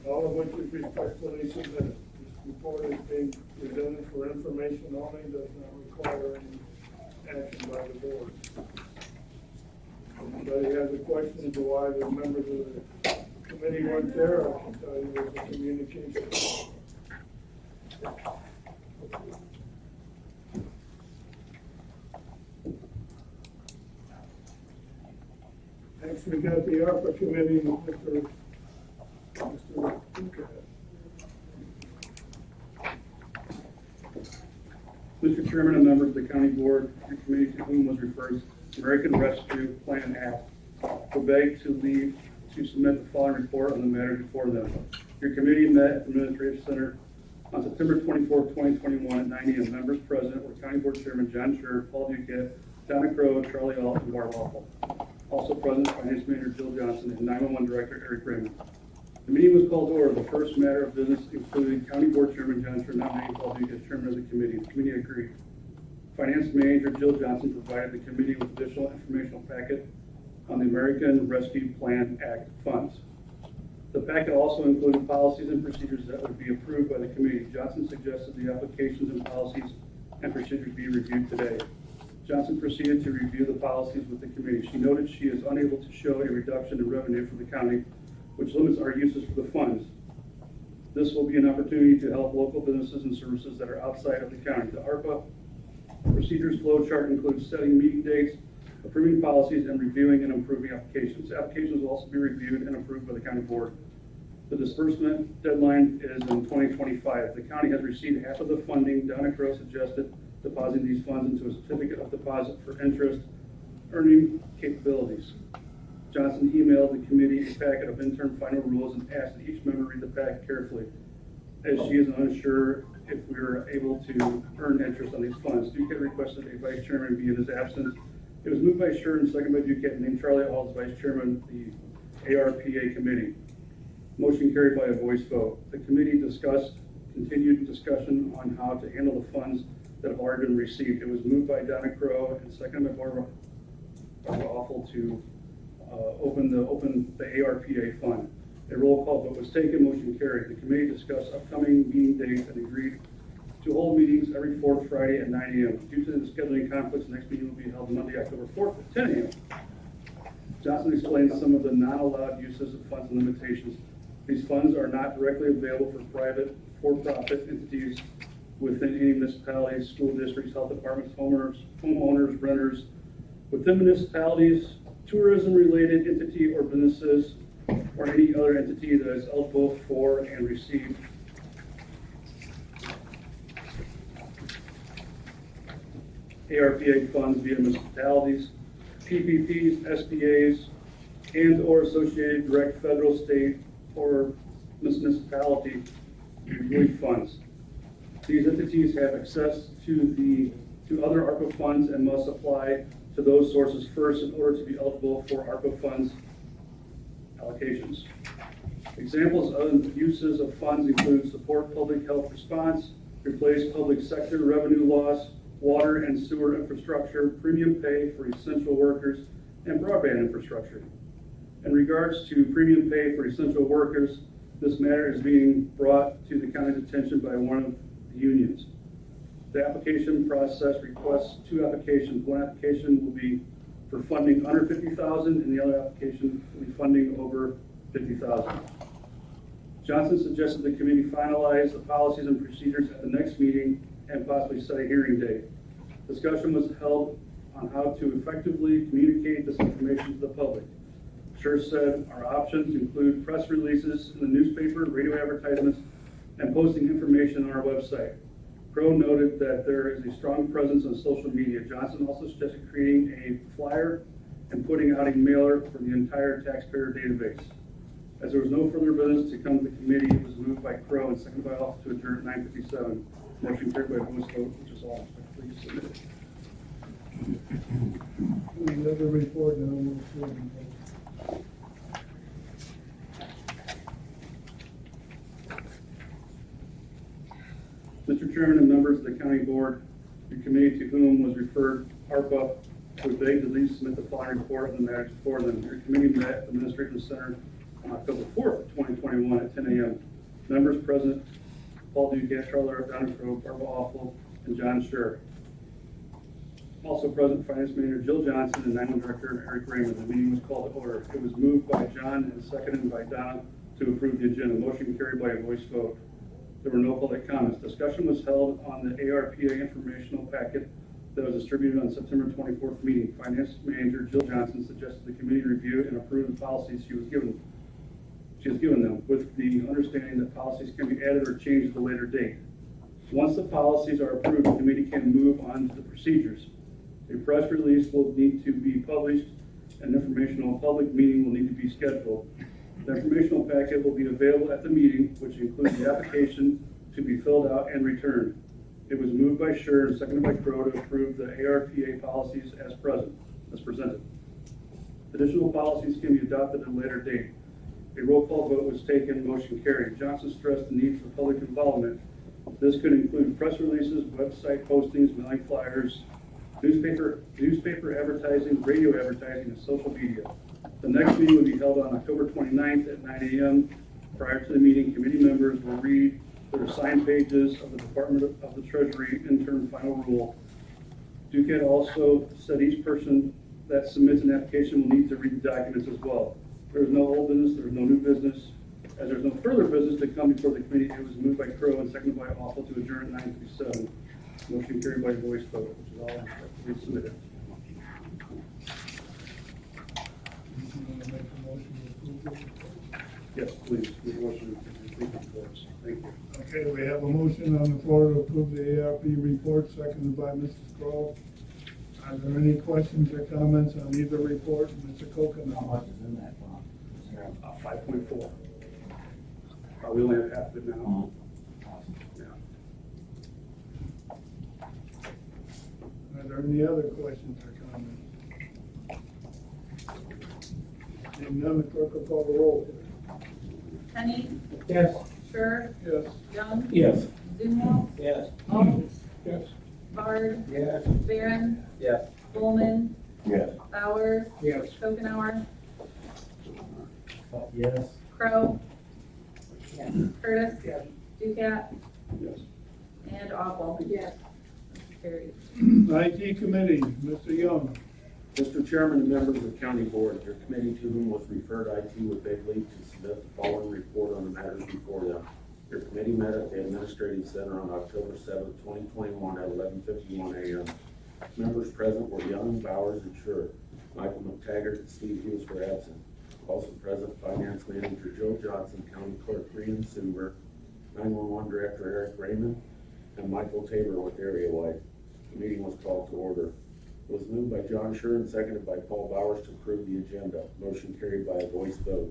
all of which is respectfully submitted. This report is being presented for information only, does not require any action by the board. If anybody has a question as to why the members of the committee weren't there, I can tell you it was a communication. Next, we got the ARPA committee, Mr. Duca. Mr. Chairman and members of the county board, your committee to whom was referred, American Rescue Plan Act, were begged to leave to submit the following report on the matter before them. Your committee met at the Administrative Center on September 24, 2021 at 9 a.m. Members present were County Board Chairman John Scher, Paul Duquette, Donna Crow, Charlie Alt, and Barb Waffle. Also present, Finance Manager Jill Johnson and 911 Director Eric Raymond. The meeting was called to order. The first matter of business included County Board Chairman John Scher nominating Paul Duquette as Chairman of the committee. The committee agreed. Finance Manager Jill Johnson provided the committee with additional informational packet on the American Rescue Plan Act funds. The packet also included policies and procedures that would be approved by the committee. Johnson suggested the applications and policies and procedures be reviewed today. Johnson proceeded to review the policies with the committee. She noted she is unable to show a reduction in revenue for the county, which limits our uses for the funds. This will be an opportunity to help local businesses and services that are outside of the county. The ARPA procedures flow chart includes setting meeting dates, approving policies, and reviewing and improving applications. Applications will also be reviewed and approved by the county board. The disbursement deadline is in 2025. The county has received half of the funding. Donna Crow suggested depositing these funds into a certificate of deposit for interest earning capabilities. Johnson emailed the committee a packet of interim final rules and asked that each member read the packet carefully, as she is unsure if we are able to earn interest on these funds. Duquette requested a vice chairman be in his absence. It was moved by Scher and seconded by Duquette, named Charlie Hall as vice chairman of the ARPA committee. Motion carried by a voice vote. The committee discussed continued discussion on how to handle the funds that have already been received. It was moved by Donna Crowe and seconded by Barbara Awful to open the ARPA fund. A roll call vote was taken, motion carried. The committee discussed upcoming meeting dates and agreed to hold meetings every fourth Friday at 9 a.m. Due to the scheduling conflicts, the next meeting will be held Monday, October 4th at 10 a.m. Johnson explained some of the non-allowed uses of funds and limitations. These funds are not directly available for private, for-profit entities within any municipalities, school districts, health departments, homeowners, renters. Within municipalities, tourism-related entity or businesses, or any other entity that is eligible for and receive ARPA funds via municipalities, PPPs, SBAs, and or associated direct federal, state, or municipality relief funds. These entities have access to other ARPA funds and must apply to those sources first in order to be eligible for ARPA funds allocations. Examples of uses of funds include support public health response, replace public sector revenue loss, water and sewer infrastructure, premium pay for essential workers, and broadband infrastructure. In regards to premium pay for essential workers, this matter is being brought to the county's attention by one of the unions. The application process requests two applications. One application will be for funding under $50,000, and the other application will be funding over $50,000. Johnson suggested the committee finalize the policies and procedures at the next meeting and possibly set a hearing date. Discussion was held on how to effectively communicate this information to the public. Sure said our options include press releases in the newspaper, radio advertisements, and posting information on our website. Crowe noted that there is a strong presence on social media. Johnson also suggested creating a flyer and putting out a mailer for the entire taxpayer database. As there was no further business to come to the committee, it was moved by Crowe and seconded by Awful to adjourn at 9:57. Motion carried by voice vote, which is all respectfully submitted. Any other report? No, we'll see it. Mr. Chairman and members of the county board, the committee to whom was referred ARPA would beg to please submit the following report on the matters before them. Your committee met at the Administration Center on October 4th, 2021 at 10 a.m. Members present: Paul Duquette, Charlotte Donna Crowe, Barbara Awful, and John Scher. Also present, Finance Manager Jill Johnson and 911 Director Eric Raymond. The meeting was called to order. It was moved by John and seconded by Donna to approve the agenda. Motion carried by a voice vote. There were no public comments. Discussion was held on the ARPA informational packet that was distributed on September 24th meeting. Finance Manager Jill Johnson suggested the committee review and approve the policies she has given them, with the understanding that policies can be added or changed at a later date. Once the policies are approved, the committee can move on to the procedures. A press release will need to be published, and an informational public meeting will need to be scheduled. The informational packet will be available at the meeting, which includes the application to be filled out and returned. It was moved by Scher and seconded by Crowe to approve the ARPA policies as presented. Additional policies can be adopted at a later date. A roll call vote was taken, motion carried. Johnson stressed the need for public involvement. This could include press releases, website postings, mailing flyers, newspaper advertising, radio advertising, and social media. The next meeting will be held on October 29th at 9 a.m. Prior to the meeting, committee members will read their assigned pages of the Department of the Treasury interim final rule. Duquette also said each person that submits an application will need to read the documents as well. There is no old business, there is no new business. As there is no further business to come before the committee, it was moved by Crowe and seconded by Awful to adjourn at 9:57. Motion carried by voice vote, which is all respectfully submitted. Yes, please. We motion to complete the reports. Thank you. Okay, we have a motion on the floor to approve the ARP report, seconded by Mrs. Crowe. Are there any questions or comments on either report? Mr. Kochen? How much is in that fund? 5.4. We only have half of it now. Yeah. Are there any other questions or comments? Seeing none, the clerk will call the roll. Kenny? Yes. Sure, Yes. Young, Yes. Zumwalt, Yes. Alt, Yes. Bard, Yes. Barron, Yes. Bowman, Yes. Bowers, Yes. Schopenhauer, Yes. Crow, Yes. Curtis, Yes. Ducat, Yes. and Awful. Yes. Carried. IT Committee, Mr. Young. Mr. Chairman and members of the county board, your committee to whom was referred IT with Big League to submit the following report on the matters before them. Your committee met at the Administrative Center on October 7th, 2021 at 11:51 a.m. Members present were Young, Bowers, and Sure. Michael McTaggart and Steve Hughes were absent. Also present, Finance Manager Joe Johnson, County Clerk Rhian Suber, 911 Director Eric Raymond, and Michael Tabor with Area Wide. The meeting was called to order. It was moved by John Shure and seconded by Paul Bowers to approve the agenda. Motion carried by a voice vote.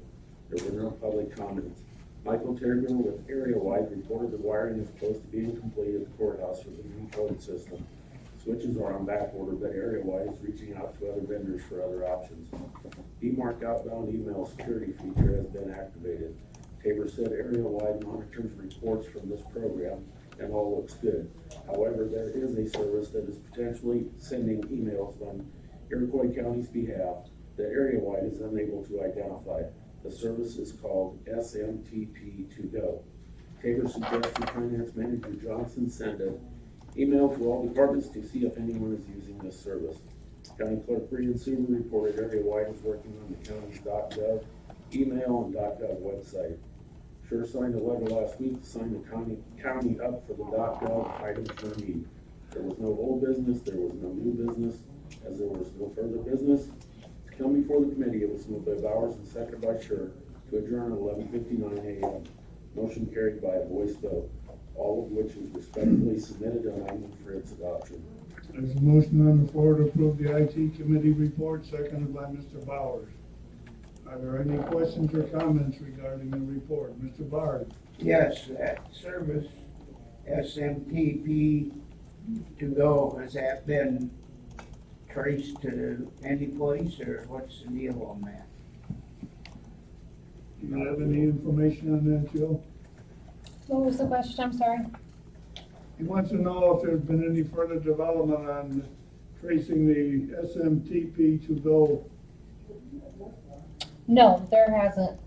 There were no public comments. Michael Tabor with Area Wide reported the wiring is close to being complete at the courthouse for the new code system. Switches are on back order, but Area Wide is reaching out to other vendors for other options. DMARC outbound email security feature has been activated. Tabor said Area Wide monitors reports from this program and all looks good. However, there is a service that is potentially sending emails on Iroquois County's behalf that Area Wide is unable to identify. The service is called SMTP2Go. Tabor suggested Finance Manager Johnson send an email to all departments to see if anyone is using this service. County Clerk Rhian Suber reported Area Wide is working on the county's .gov email and .gov website. Sure signed a letter last week to sign the county up for the .gov items per need. There was no old business, there was no new business. As there was no further business to come before the committee, it was moved by Bowers and seconded by Sure to adjourn at 11:59 a.m. Motion carried by a voice vote, all of which is respectfully submitted and I move for its adoption. There's a motion on the floor to approve the IT Committee report, seconded by Mr. Bowers. Are there any questions or comments regarding the report? Mr. Bard? Yes, that service, SMTP to go, has that been traced to any place, or what's the deal on that? Do you have any information on that, Joe? What was the question? I'm sorry. He wants to know if there's been any further development on tracing the SMTP to go. No, there hasn't.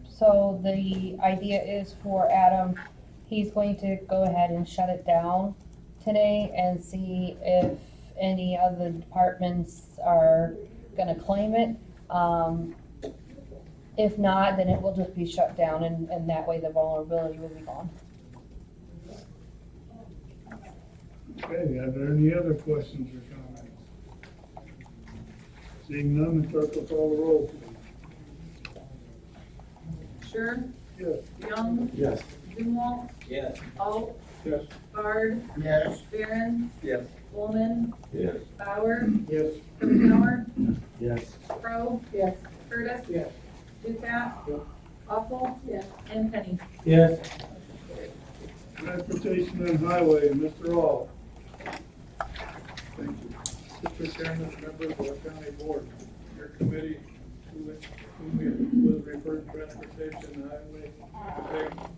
So the idea is for Adam, he's going to go ahead and shut it down today and see if any other departments are gonna claim it. If not, then it will just be shut down and that way the vulnerability will be gone. Okay, are there any other questions or comments? Seeing none, the clerk will call the roll, please. Sure, Yes. Young, Yes. Zumwalt, Yes. Alt, Yes. Bard, Yes. Barron, Yes. Bowman, Yes. Bowers, Yes. Schopenhauer, Yes. Crow, Yes. Curtis, Yes. Ducat, Awful, Yes. and Penny. Yes. Transportation and Highway, Mr. All. Thank you. Mr. Chairman, members of the county board, your committee, who was referred to Transportation and Highway,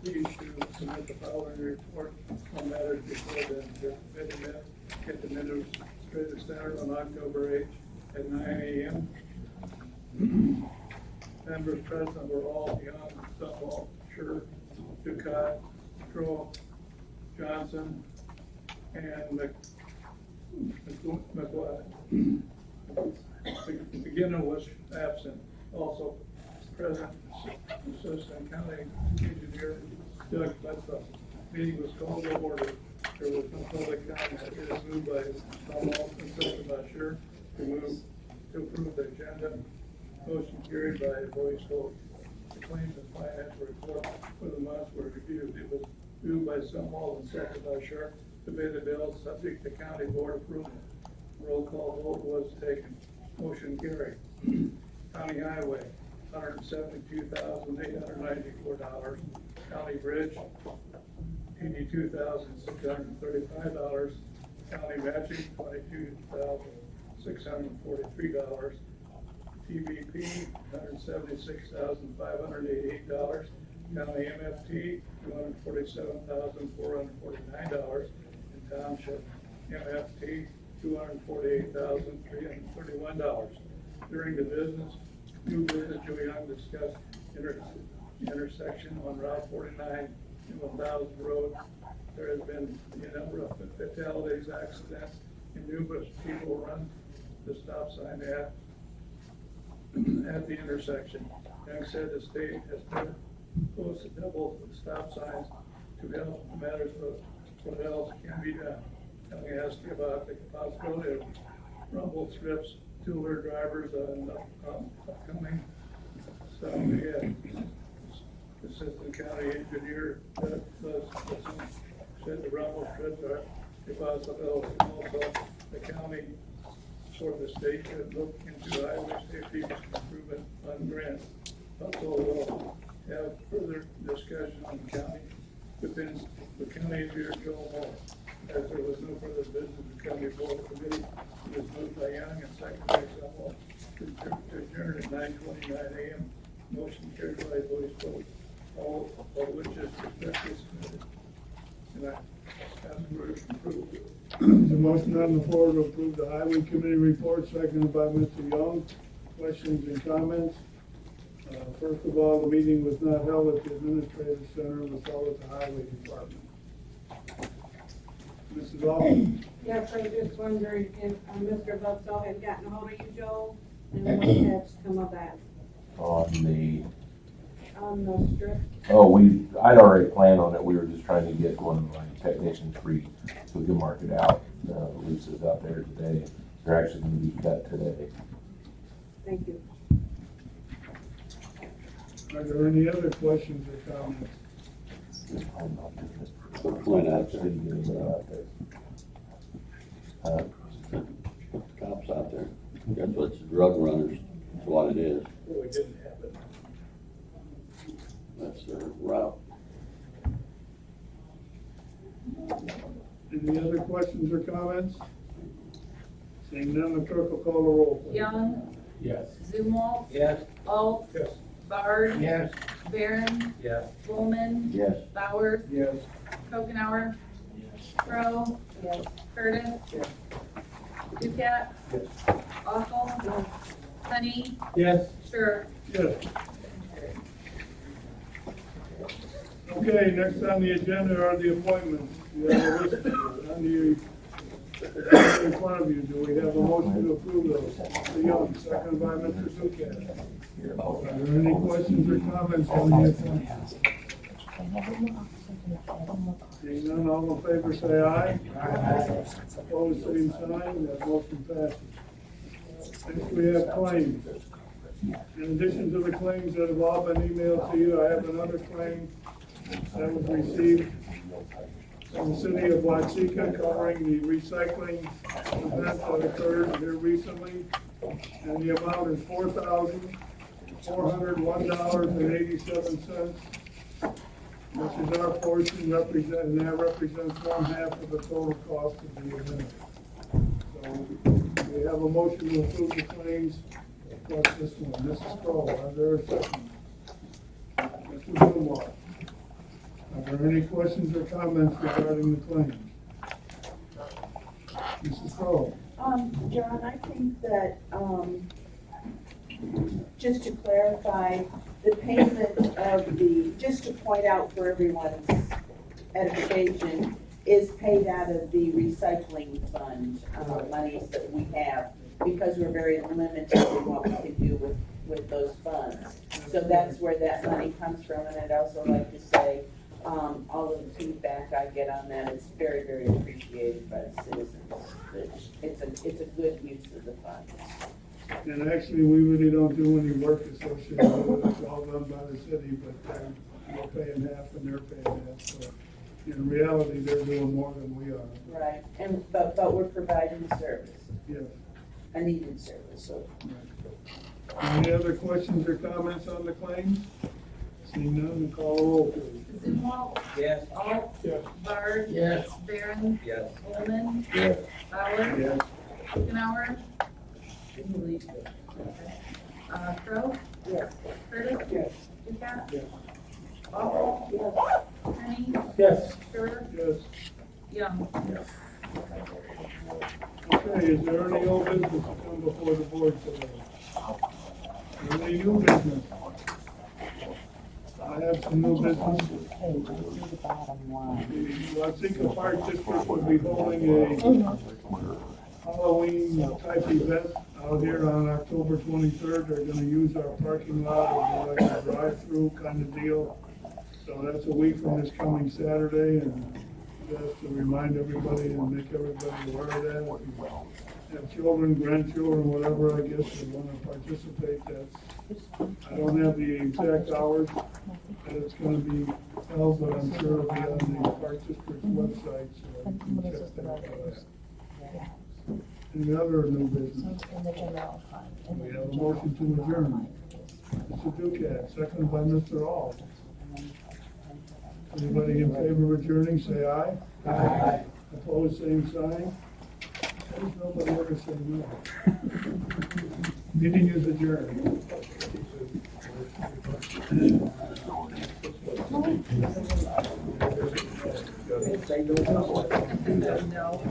please to submit the following report on matters before them. Your committee met at the Administrative Center on October 8th at 9 a.m. Members present were all Young, Zumwalt, Sure, Ducat, Crow, Johnson, and McGinnis was absent. Also present, Assistant County Engineer Doug Bledsoe. Meeting was called to order. There was no public comment. It is moved by Zumwalt and seconded by Sure to approve the agenda. Motion carried by a voice vote. The claims and financial report for the month were reviewed. It was moved by Zumwalt and seconded by Sure to pay the bills subject to county board approval. Roll call vote was taken. Motion carried. County Highway, $172,894. County Bridge, $82,635. County Matching, $22,643. TVP, $176,588. County MFT, $247,449, and Township MFT, $248,331. During the new business, Joey Young discussed intersection on Route 49 and 1000 Road. There has been a number of fatalities, accidents, and numerous people run the stop sign at the intersection. Young said the state has put close to double the stop signs to help matters of what else can be done. Young asked about the possibility of rumble strips, two-wheeler drivers on upcoming stop ahead. Assistant County Engineer said the rumble strips are a possibility. Also, the county or the state could look into highway safety improvement on grants. Also, we'll have further discussion on the county within the county engineer Joel Moore. As there was no further business, the county board committee was moved by Young and seconded by Samuel to adjourn at 9:29 a.m. Motion carried by voice vote. All of which is respectfully submitted. And I ask for approval. There's a motion on the floor to approve the Highway Committee report, seconded by Mr. Young. Questions and comments? First of all, the meeting was not held at the Administrative Center, it was held at the Highway Department. Mrs. Alden? Yes, I was just wondering if Mr. Butzel had gotten a hold of you, Joel, and what has come of that On on the strip. I'd already planned on it. We were just trying to get one of my technicians free so we can mark it out. Lisa's out there today. They're actually going to be cut today. Thank you. Are there any other questions or comments? Point out there. Cops out there. That's what's drug runners. That's what it is. Well, we didn't have it. That's their route. Any other questions or comments? Seeing none, the clerk will call the roll, please. Young, Yes. Zumwalt. Yes. Alt. Yes. Bard. Yes. Barron. Yes. Bowman. Yes. Bowers. Yes. Kokenauer. Crowe. Yes. Curtis. Yes. Ducat. Yes. Awful. Honey. Yes. Sure. Yes. Okay, next on the agenda are the appointments. You have a list in front of you. Do we have a motion to approve those? Mr. Young, seconded by Mr. Ducat. Are there any questions or comments on the appointments? Seeing none, all in favor say aye. Aye. Opposed, same sign. That motion passes. Next, we have claims. In addition to the claims that have all been emailed to you, I have another claim that was received from the city of Watsika covering the recycling event that occurred here recently. And the amount is $4,401.87. This is our portion, and that represents 1/2 of the total cost of the event. So we have a motion to approve the claims plus this one. Mrs. Crowe, are there a second? Mr. Gilmore, are there any questions or comments regarding the claims? Mrs. Crowe? John, I think that, just to clarify, the payment of just to point out for everyone's edification, is paid out of the recycling fund, monies that we have, because we're very limited in what we can do with those funds. So that's where that money comes from, and I'd also like to say, all of the feedback I get on that is very, very appreciated by the citizens. It's a good use of the funds. And actually, we really don't do any work associated with it. It's all done by the city, but we're paying half and they're paying half. So in reality, they're doing more than we are. Right, but we're providing service, Yes. a needed service, so. Any other questions or comments on the claims? Seeing none, call the roll, please. Zumwalt. Yes. Alt. Yes. Bard. Yes. Barron. Yes. Bowman. Yes. Bowers. Yes. Kokenauer. Crowe. Yes. Curtis. Yes. Ducat. Yes. Kenny? Yes. Sure? Yes. Young? Yes. Okay, is there any old business to come before the board today? Any new business? I have some new business. The Watsika Park District will be holding a Halloween type event out here on October 23rd. They're gonna use our parking lot as like a drive-through kind of deal. So that's a week from this coming Saturday, and just to remind everybody and make everybody aware of that. If you have children, grandchildren, whatever, I guess, they want to participate, I don't have the exact hours that it's gonna be held, but I'm sure it'll be on the Park District's website, so you can check that out. Any other new business? We have a motion to adjourn. Mr. Ducat, seconded by Mr. Ault. Anybody in favor of adjourning, say aye. Aye. Opposed, same sign. There's nobody ever say no. Meeting is adjourned. No.